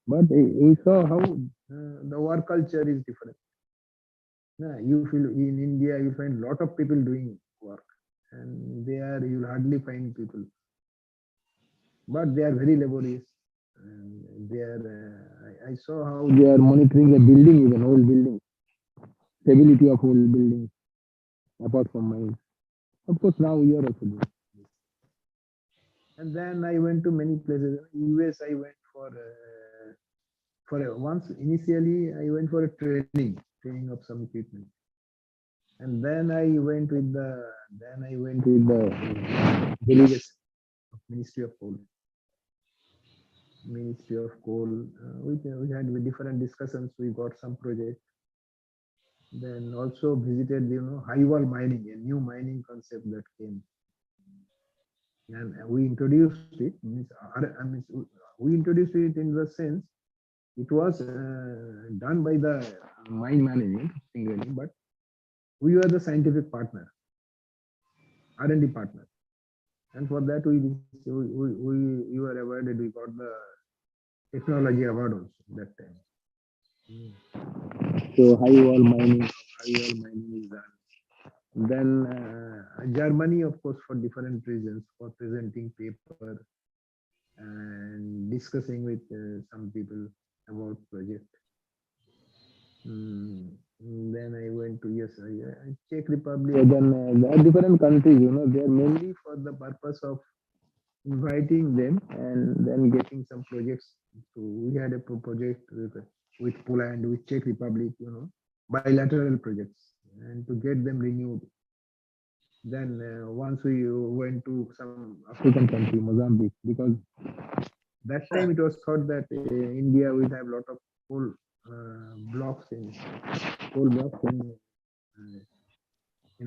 But we saw how the work culture is different. You feel in India you find a lot of people doing work, and there you'll hardly find people. But they are very laborious. And they are. I saw how they are monitoring the building, even old building, stability of old buildings. Apart from mine, of course, now you are also doing. And then I went to many places. US, I went once initially I went for a training of some equipment, and then I went with the delegation of Ministry of Coal. Ministry of Coal. We had different discussions. We got some project. Then also visited, high wall mining, a new mining concept that came, and we introduced it. We introduced it in the sense it was done by the mine management, but we were the scientific partner, R&D partner, and for that we were awarded. We got the technology award also that time. So high wall mining is done. Then Germany, of course, for different reasons, for presenting paper and discussing with some people about project. Then I went to Czech Republic. Then there are different countries, they are mainly for the purpose of inviting them and then getting some projects. So we had a project with Poland, with Czech Republic, bilateral projects, and to get them renewed. Then once we went to some African country, Mozambique, because that time it was thought that India will have a lot of coal blocks in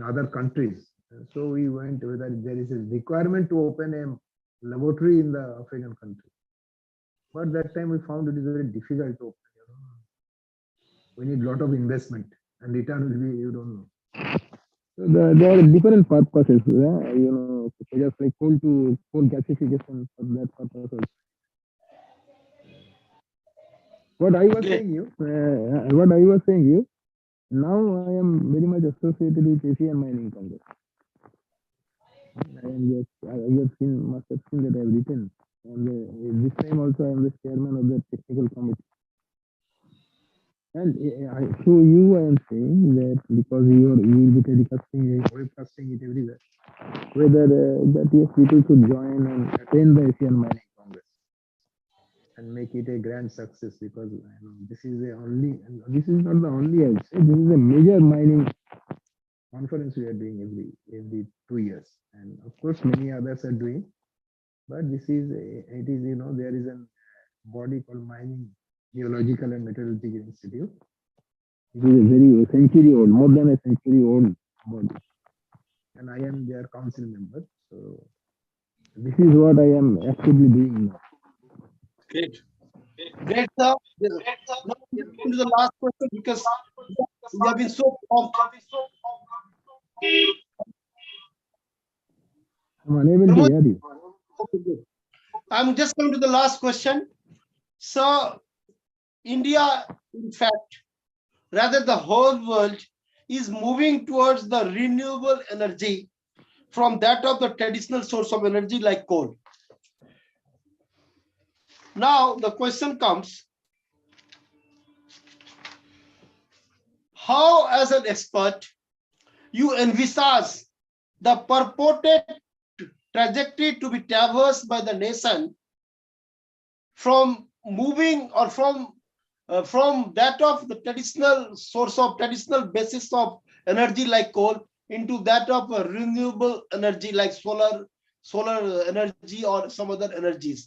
other countries. So we went whether there is a requirement to open a laboratory in the African country. But that time we found it is very difficult to open. We need a lot of investment, and return will be, you don't know. So there are different purposes, just like coal gasification for that purpose also. What I was saying you, now I am very much associated with Asian Mining Congress. Must have seen that I have written. And this time also I am the chairman of the technical committee. And so I am saying that because you will be webcasting it everywhere, whether that yes, people should join and attend the Asian Mining Congress and make it a grand success, because this is not the only, I would say, this is a major mining conference we are doing every 2 years, and of course many others are doing, but this is there is a body called Mining Geological and Metallurgical Institute. It is a very century old, more than a century old body, and I am their council member. So this is what I am actively doing now. Great, sir. Now to the last question, because we have been so prompt. I'm unable to hear you. Okay, good. I'm just coming to the last question. So, India, in fact, rather the whole world is moving towards the renewable energy from that of the traditional source of energy like coal. Now, the question comes, how, as an expert, you envisage the purported trajectory to be traversed by the nation from moving or from that of the traditional source of traditional basis of energy like coal into that of a renewable energy like solar energy or some other energy.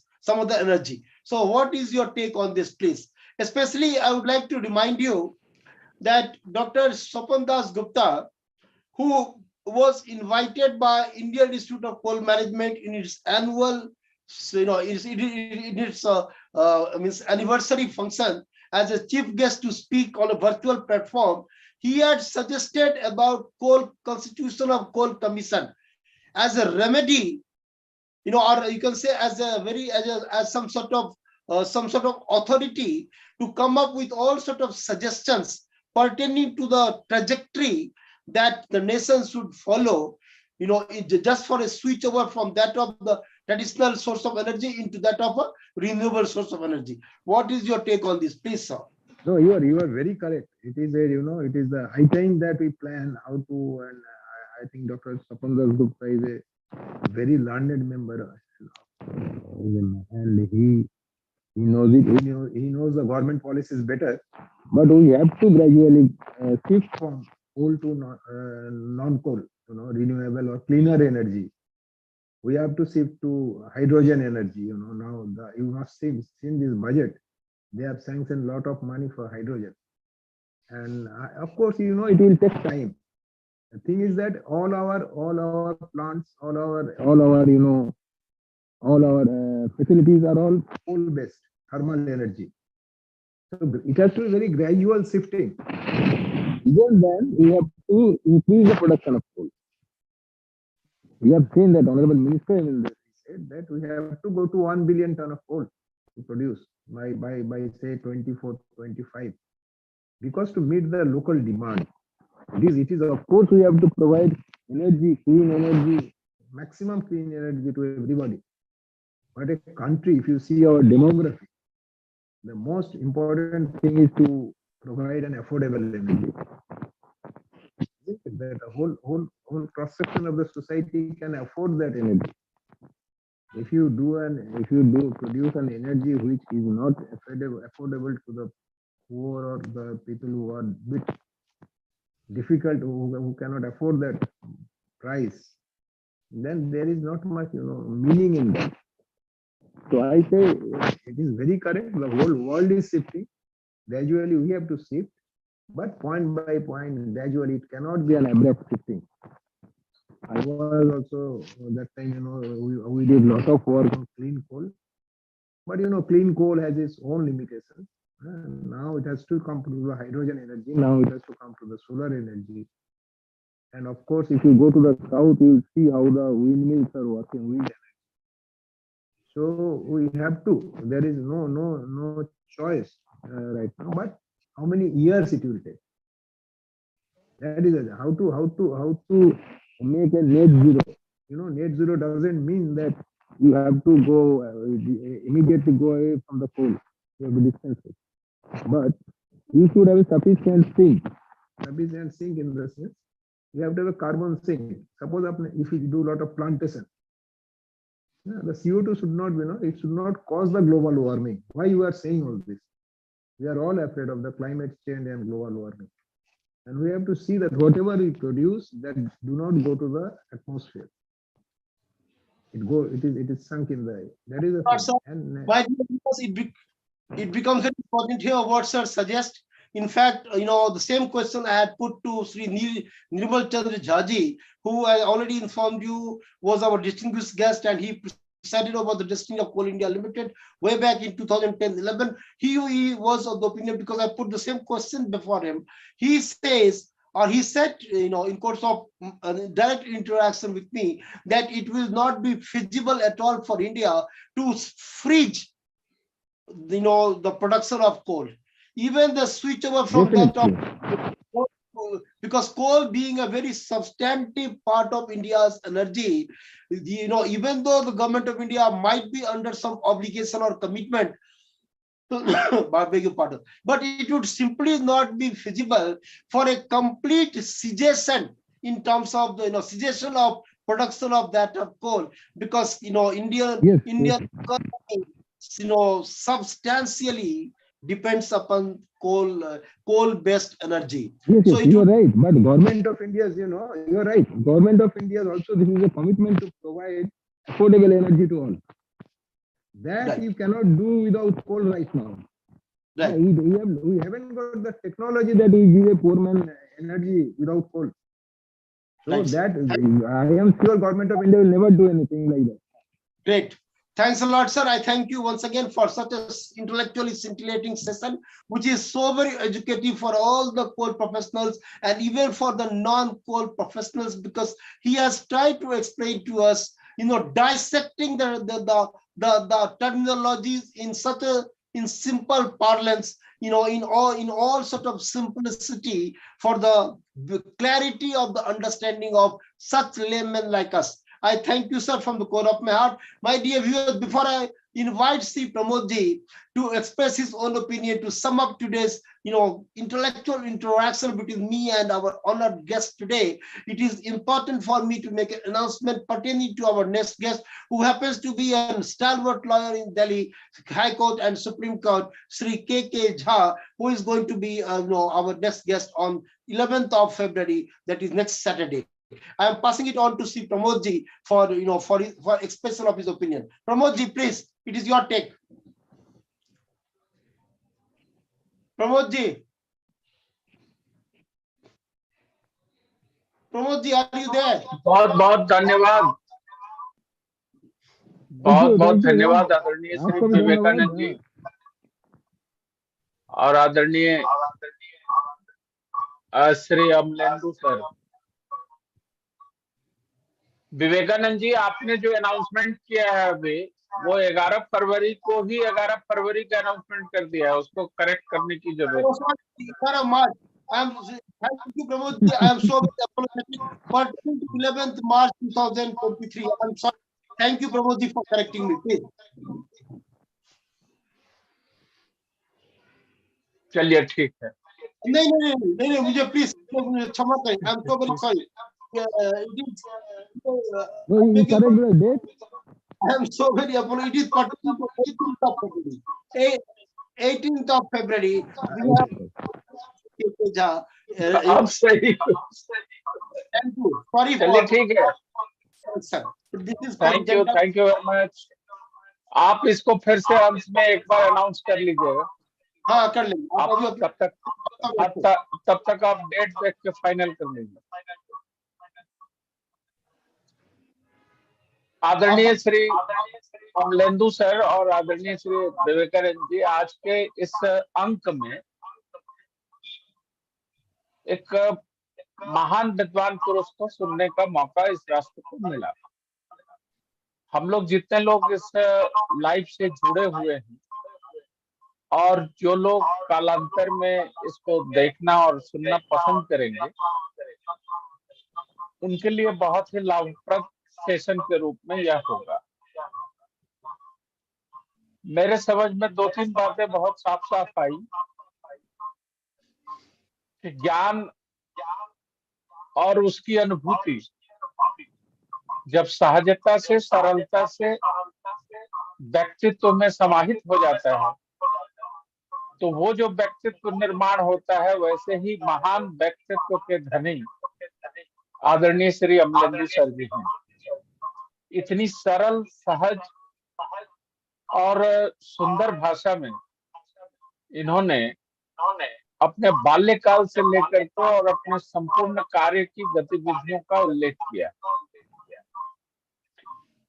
So what is your take on this, please? Especially, I would like to remind you that Dr. Swapan Das Gupta, who was invited by Indian Institute of Coal Management in its annual, in its anniversary function as a chief guest to speak on a virtual platform, he had suggested about coal constitution of coal commission as a remedy, or you can say as a very as some sort of authority to come up with all sort of suggestions pertaining to the trajectory that the nation should follow, just for a switch over from that of the traditional source of energy into that of a renewable source of energy. What is your take on this, please, sir? No, you are very correct. It is it is the high time that we plan how to, and I think Dr. Swapan Gupta is a very learned member, and he knows it. He knows the government policies better. But we have to gradually shift from coal to non-coal, renewable or cleaner energy. We have to shift to hydrogen energy. Now you must see in this budget, they have sanctioned a lot of money for hydrogen, and of course, it will take time. The thing is that all our plants, all our facilities are all coal-based thermal energy. So it has to be very gradual shifting. Even then, we have to increase the production of coal. We have seen that Honorable Minister said that we have to go to 1 billion ton of coal to produce by say 24, 25, because to meet the local demand. It is of course we have to provide energy, clean energy, maximum clean energy to everybody. But a country, if you see our demography, the most important thing is to provide an affordable energy. That the whole cross section of the society can afford that energy. If you produce an energy which is not affordable to the poor or the people who are bit difficult, who cannot afford that price, then there is not much meaning in that. So I say it is very correct. The whole world is shifting. Gradually we have to shift, but point by point, gradually it cannot be an abrupt shifting. I was also that time, we did a lot of work on clean coal, but clean coal has its own limitations. Now it has to come to the hydrogen energy. Now it has to come to the solar energy. And of course, if you go to the south, you will see how the windmills are working, wind energy. So we have to. There is no choice right now. But how many years it will take? That is how to make a net zero. Net zero doesn't mean that you have to go immediately go away from the coal. You have to distance it. But you should have a sufficient sink. Sufficient sink in the sense you have to have a carbon sink. Suppose if you do a lot of plantation, the CO2 should not it should not cause the global warming. Why you are saying all this? We are all afraid of the climate change and global warming. And we have to see that whatever we produce, that do not go to the atmosphere. It is sunk in the air. That is the thing. And it becomes very important here what sir suggests. In fact, the same question I had put to Sri Nirmal Chandra Jhaji, who I already informed you was our distinguished guest, and he presided over the destiny of Coal India Limited way back in 2010-11. He was of the opinion, because I put the same question before him. He says, or he said, in course of direct interaction with me, that it will not be feasible at all for India to freeze, the production of coal. Even the switch over from that of because coal being a very substantive part of India's energy, even though the government of India might be under some obligation or commitment, I beg your pardon, but it would simply not be feasible for a complete cessation in terms of the cessation of production of that of coal, because Yes, Indian economy, substantially depends upon coal-based energy. yes, So yes, it you are would right. But government of India, you are right. Government of India also, this is a commitment to provide affordable energy to all. That right, you cannot do without coal right now. right. We haven't got the technology that will give a poor man energy without coal. So Right, sir. that I am sure government of India will never do anything like that. Great. Thanks a lot, sir. I thank you once again for such a intellectually scintillating session, which is so very educative for all the coal professionals and even for the non-coal professionals, because he has tried to explain to us, dissecting the terminologies in such a in simple parlance, in all sort of simplicity for the clarity of the understanding of such laymen like us. I thank you, sir, from the core of my heart. My dear viewers, before I invite Sri Pramodji to express his own opinion, to sum up today's, intellectual interaction between me and our honored guest today, it is important for me to make an announcement pertaining to our next guest, who happens to be a stalwart lawyer in Delhi High Court and Supreme Court, Sri K.K. Jha, who is going to be, our next guest on 11th of February, that is next Saturday. I am passing it on to Sri Pramodji for expression of his opinion. Pramodji, please, it is your take. Pramodji, are you there? बहुत बहुत धन्यवाद, बहुत बहुत धन्यवाद आदरणीय श्री आपको भी विवेकानंद धन्यवाद। जी और आदरणीय श्री अमलेंदु सर। विवेकानंद जी, आपने जो अनाउंसमेंट किया है अभी, वो 11 फरवरी को ही 11 फरवरी का अनाउंसमेंट कर दिया है, उसको करेक्ट करने की जरूरत है। Thank you, Pramodji. I am so apologetic for 11th March 2023. I'm sorry. Thank you, Pramodji, for correcting me. Please. चलिए ठीक है। नहीं, मुझे प्लीज क्षमा करें। I am so very sorry. No, you correct the date. I am so very apologetic. It is pertaining to 18th of February. 18th of February. अब सही। Thank you. Sorry चलिए for ठीक है sir. This is thank you very much. आप इसको फिर से अंत में एक बार अनाउंस कर लीजिएगा। हाँ, कर लेंगे। आप तब तक आप डेट देख के फाइनल कर लीजिए। आदरणीय श्री अमलेंदु सर और आदरणीय श्री विवेकानंद जी, आज के इस अंक में एक महान विद्वान पुरुष को सुनने का मौका इस राष्ट्र को मिला। हम लोग जितने लोग इस लाइव से जुड़े हुए हैं और जो लोग कालांतर में इसको देखना और सुनना पसंद करेंगे, उनके लिए बहुत ही लाभप्रद सेशन के रूप में यह होगा। मेरे समझ में 2-3 बातें बहुत साफ साफ आई कि ज्ञान और उसकी अनुभूति जब सहजता से, सरलता से व्यक्तित्व में समाहित हो जाता है, तो वो जो व्यक्तित्व निर्माण होता है, वैसे ही महान व्यक्तित्व के धनी आदरणीय श्री अमलेंदु सर जी हैं। इतनी सरल, सहज और सुंदर भाषा में इन्होंने अपने बाल्यकाल से लेकर के और अपने संपूर्ण कार्य की गतिविधियों का उल्लेख किया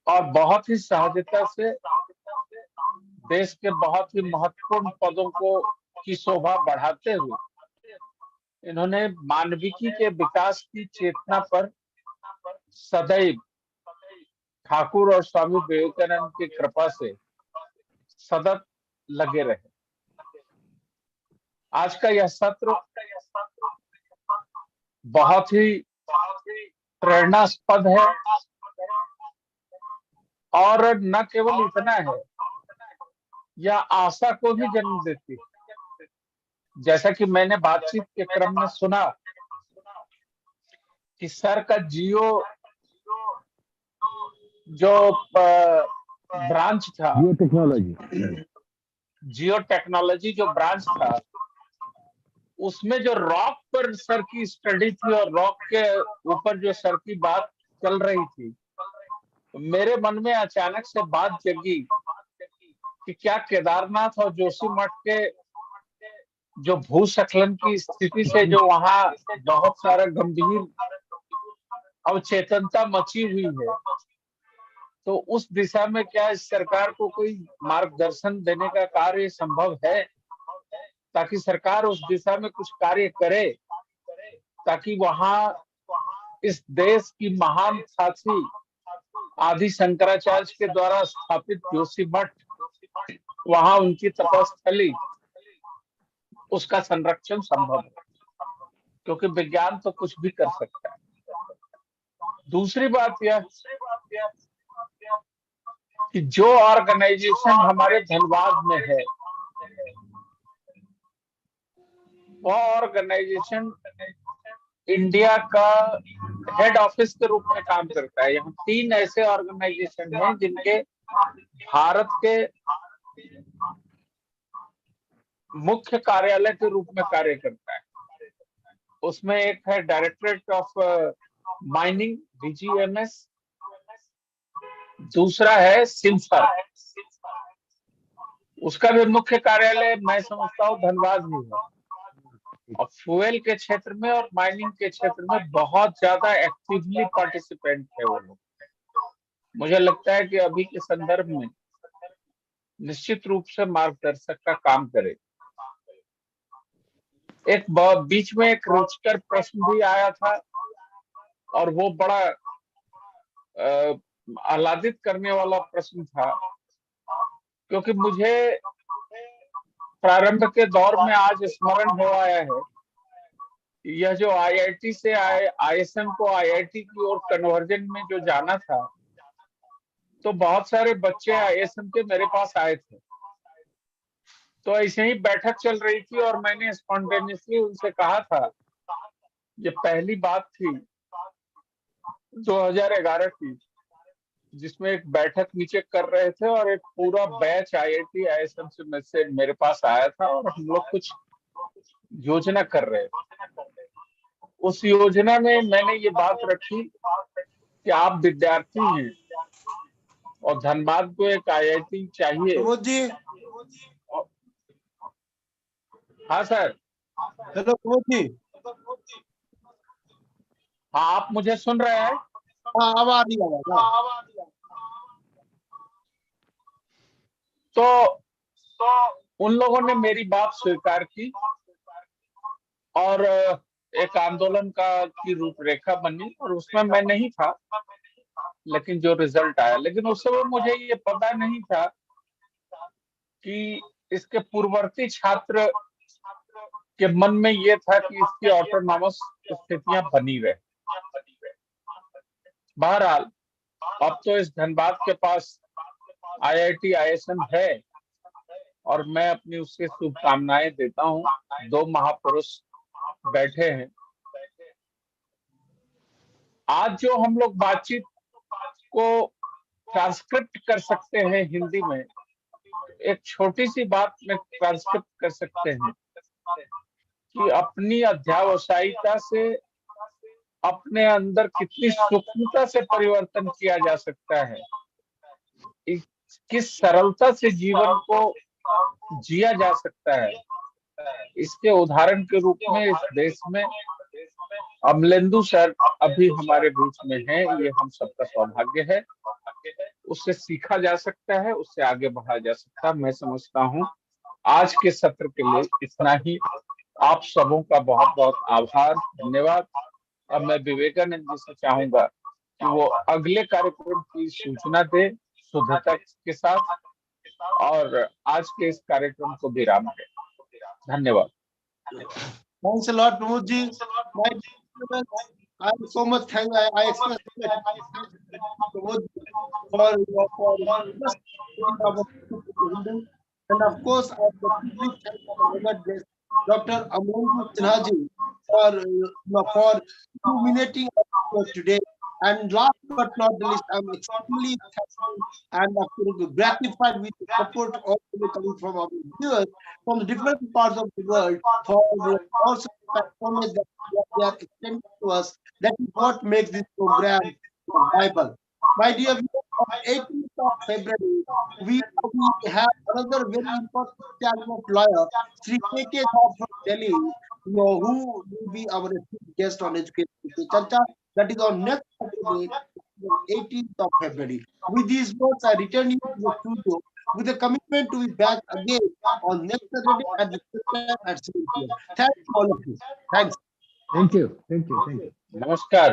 और बहुत ही सहजता से देश के बहुत ही महत्वपूर्ण पदों को की शोभा बढ़ाते हुए इन्होंने मानविकी के विकास की चेतना पर सदैव ठाकुर और स्वामी विवेकानंद की कृपा से सतत लगे रहे। आज का यह सत्र बहुत ही प्रेरणास्पद है, और न केवल इतना है, यह आशा को भी जन्म देती है। जैसा कि मैंने बातचीत के क्रम में सुना कि सर का जियो जो ब्रांच था, जियो टेक्नोलॉजी जो ब्रांच था, उसमें जो रॉक पर सर की स्टडी थी और रॉक के ऊपर जो सर की बात चल रही थी, तो मेरे मन में अचानक से बात जगी कि क्या केदारनाथ और जोशीमठ के जो भूस्खलन की स्थिति से जो वहां बहुत सारा गंभीर अवचेतनता मची हुई है, तो उस दिशा में क्या इस सरकार को कोई मार्गदर्शन देने का कार्य संभव है, ताकि सरकार उस दिशा में कुछ कार्य करे, ताकि वहां इस देश की महान साथी आदि शंकराचार्य के द्वारा स्थापित जोशीमठ, वहां उनकी तपस्थली, उसका संरक्षण संभव है, क्योंकि विज्ञान तो कुछ भी कर सकता है। दूसरी बात यह कि जो ऑर्गेनाइजेशन हमारे धनबाद में है, वह ऑर्गेनाइजेशन इंडिया का हेड ऑफिस के रूप में काम करता है। यहाँ 3 ऐसे ऑर्गेनाइजेशन हैं जिनके भारत के मुख्य कार्यालय के रूप में कार्य करता है। उसमें एक है डायरेक्टरेट ऑफ माइनिंग, DGMS, दूसरा है सिन्हा, उसका भी मुख्य कार्यालय मैं समझता हूँ धनबाद में है। और फ्यूल के क्षेत्र में और माइनिंग के क्षेत्र में बहुत ज्यादा एक्टिवली पार्टिसिपेंट है वो लोग। मुझे लगता है कि अभी के संदर्भ में निश्चित रूप से मार्गदर्शक का काम करे। एक बीच में एक रोचकर प्रश्न भी आया था, और वो बड़ा आह्लादित करने वाला प्रश्न था, क्योंकि मुझे प्रारंभ के दौर में आज स्मरण हो आया है, यह जो IIT से ISM को IIT की ओर कन्वर्जन में जो जाना था, तो बहुत सारे बच्चे ISM के मेरे पास आए थे। तो ऐसे ही बैठक चल रही थी और मैंने स्पॉन्टेनियसली उनसे कहा था, ये पहली बात थी 2011 की, जिसमें एक बैठक नीचे कर रहे थे और एक पूरा बैच IIT ISM से मेरे पास आया था, और हम लोग कुछ योजना कर रहे थे। उस योजना में मैंने ये बात रखी कि आप विद्यार्थी हैं और धनबाद को एक IIT चाहिए। प्रमोद जी, हाँ सर। हेलो प्रमोद जी। हाँ, आप मुझे सुन रहे हैं? हाँ, अब आ रही आवाज। तो उन लोगों ने मेरी बात स्वीकार की और एक आंदोलन की रूपरेखा बनी, और उसमें मैं नहीं था, लेकिन जो रिजल्ट आया, लेकिन उस समय मुझे ये पता नहीं था कि इसके पूर्ववर्ती छात्र के मन में ये था कि इसकी ऑटोनॉमस स्थितियां बनी रहे। बहरहाल अब तो इस धनबाद के पास IIT ISM है, और मैं अपनी उससे शुभकामनाएं देता हूँ। 2 महापुरुष बैठे हैं। आज जो हम लोग बातचीत को ट्रांसक्रिप्ट कर सकते हैं हिंदी में, एक छोटी सी बात में ट्रांसक्रिप्ट कर सकते हैं कि अपनी अध्यावसायिकता से अपने अंदर कितनी सूक्ष्मता से परिवर्तन किया जा सकता है, किस सरलता से जीवन को जिया जा सकता है। इसके उदाहरण के रूप में इस देश में अमलेंदु सर अभी हमारे बीच में हैं, ये हम सबका सौभाग्य है। उससे सीखा जा सकता है, उससे आगे बढ़ा जा सकता है। मैं समझता हूँ आज के सत्र के लिए इतना ही। आप सबों का बहुत बहुत आभार, धन्यवाद। अब मैं विवेकानंद जी से चाहूंगा कि वो अगले कार्यक्रम की सूचना दे शुद्धता के साथ, और आज के इस कार्यक्रम को विराम दे। धन्यवाद। Thanks a lot, Pramodji. My dear friends, I am so much thank. I express gratitude to Pramodji for just taking our Hindu. And of course, I definitely thank our beloved guest, Dr. AMLENDU Sinha ji, for illuminating us today. And last but not the least, I'm extremely thankful and absolutely gratified with the support also coming from our viewers from the different parts of the world for the also patronage that they are extending to us. That is what makes this program viable. My dear viewers, on 18th of February, we have another very important Chalmers lawyer, Sri K.K. Jha from Delhi, who will be our guest on Education Charcha. That is on next Saturday, 18th of February. With these words, I return you to the studio with a commitment to be back again on next Saturday at the same time at 7 p.m. Thanks to all of you. Thanks. Thank you. Thank you. Thank you. नमस्कार।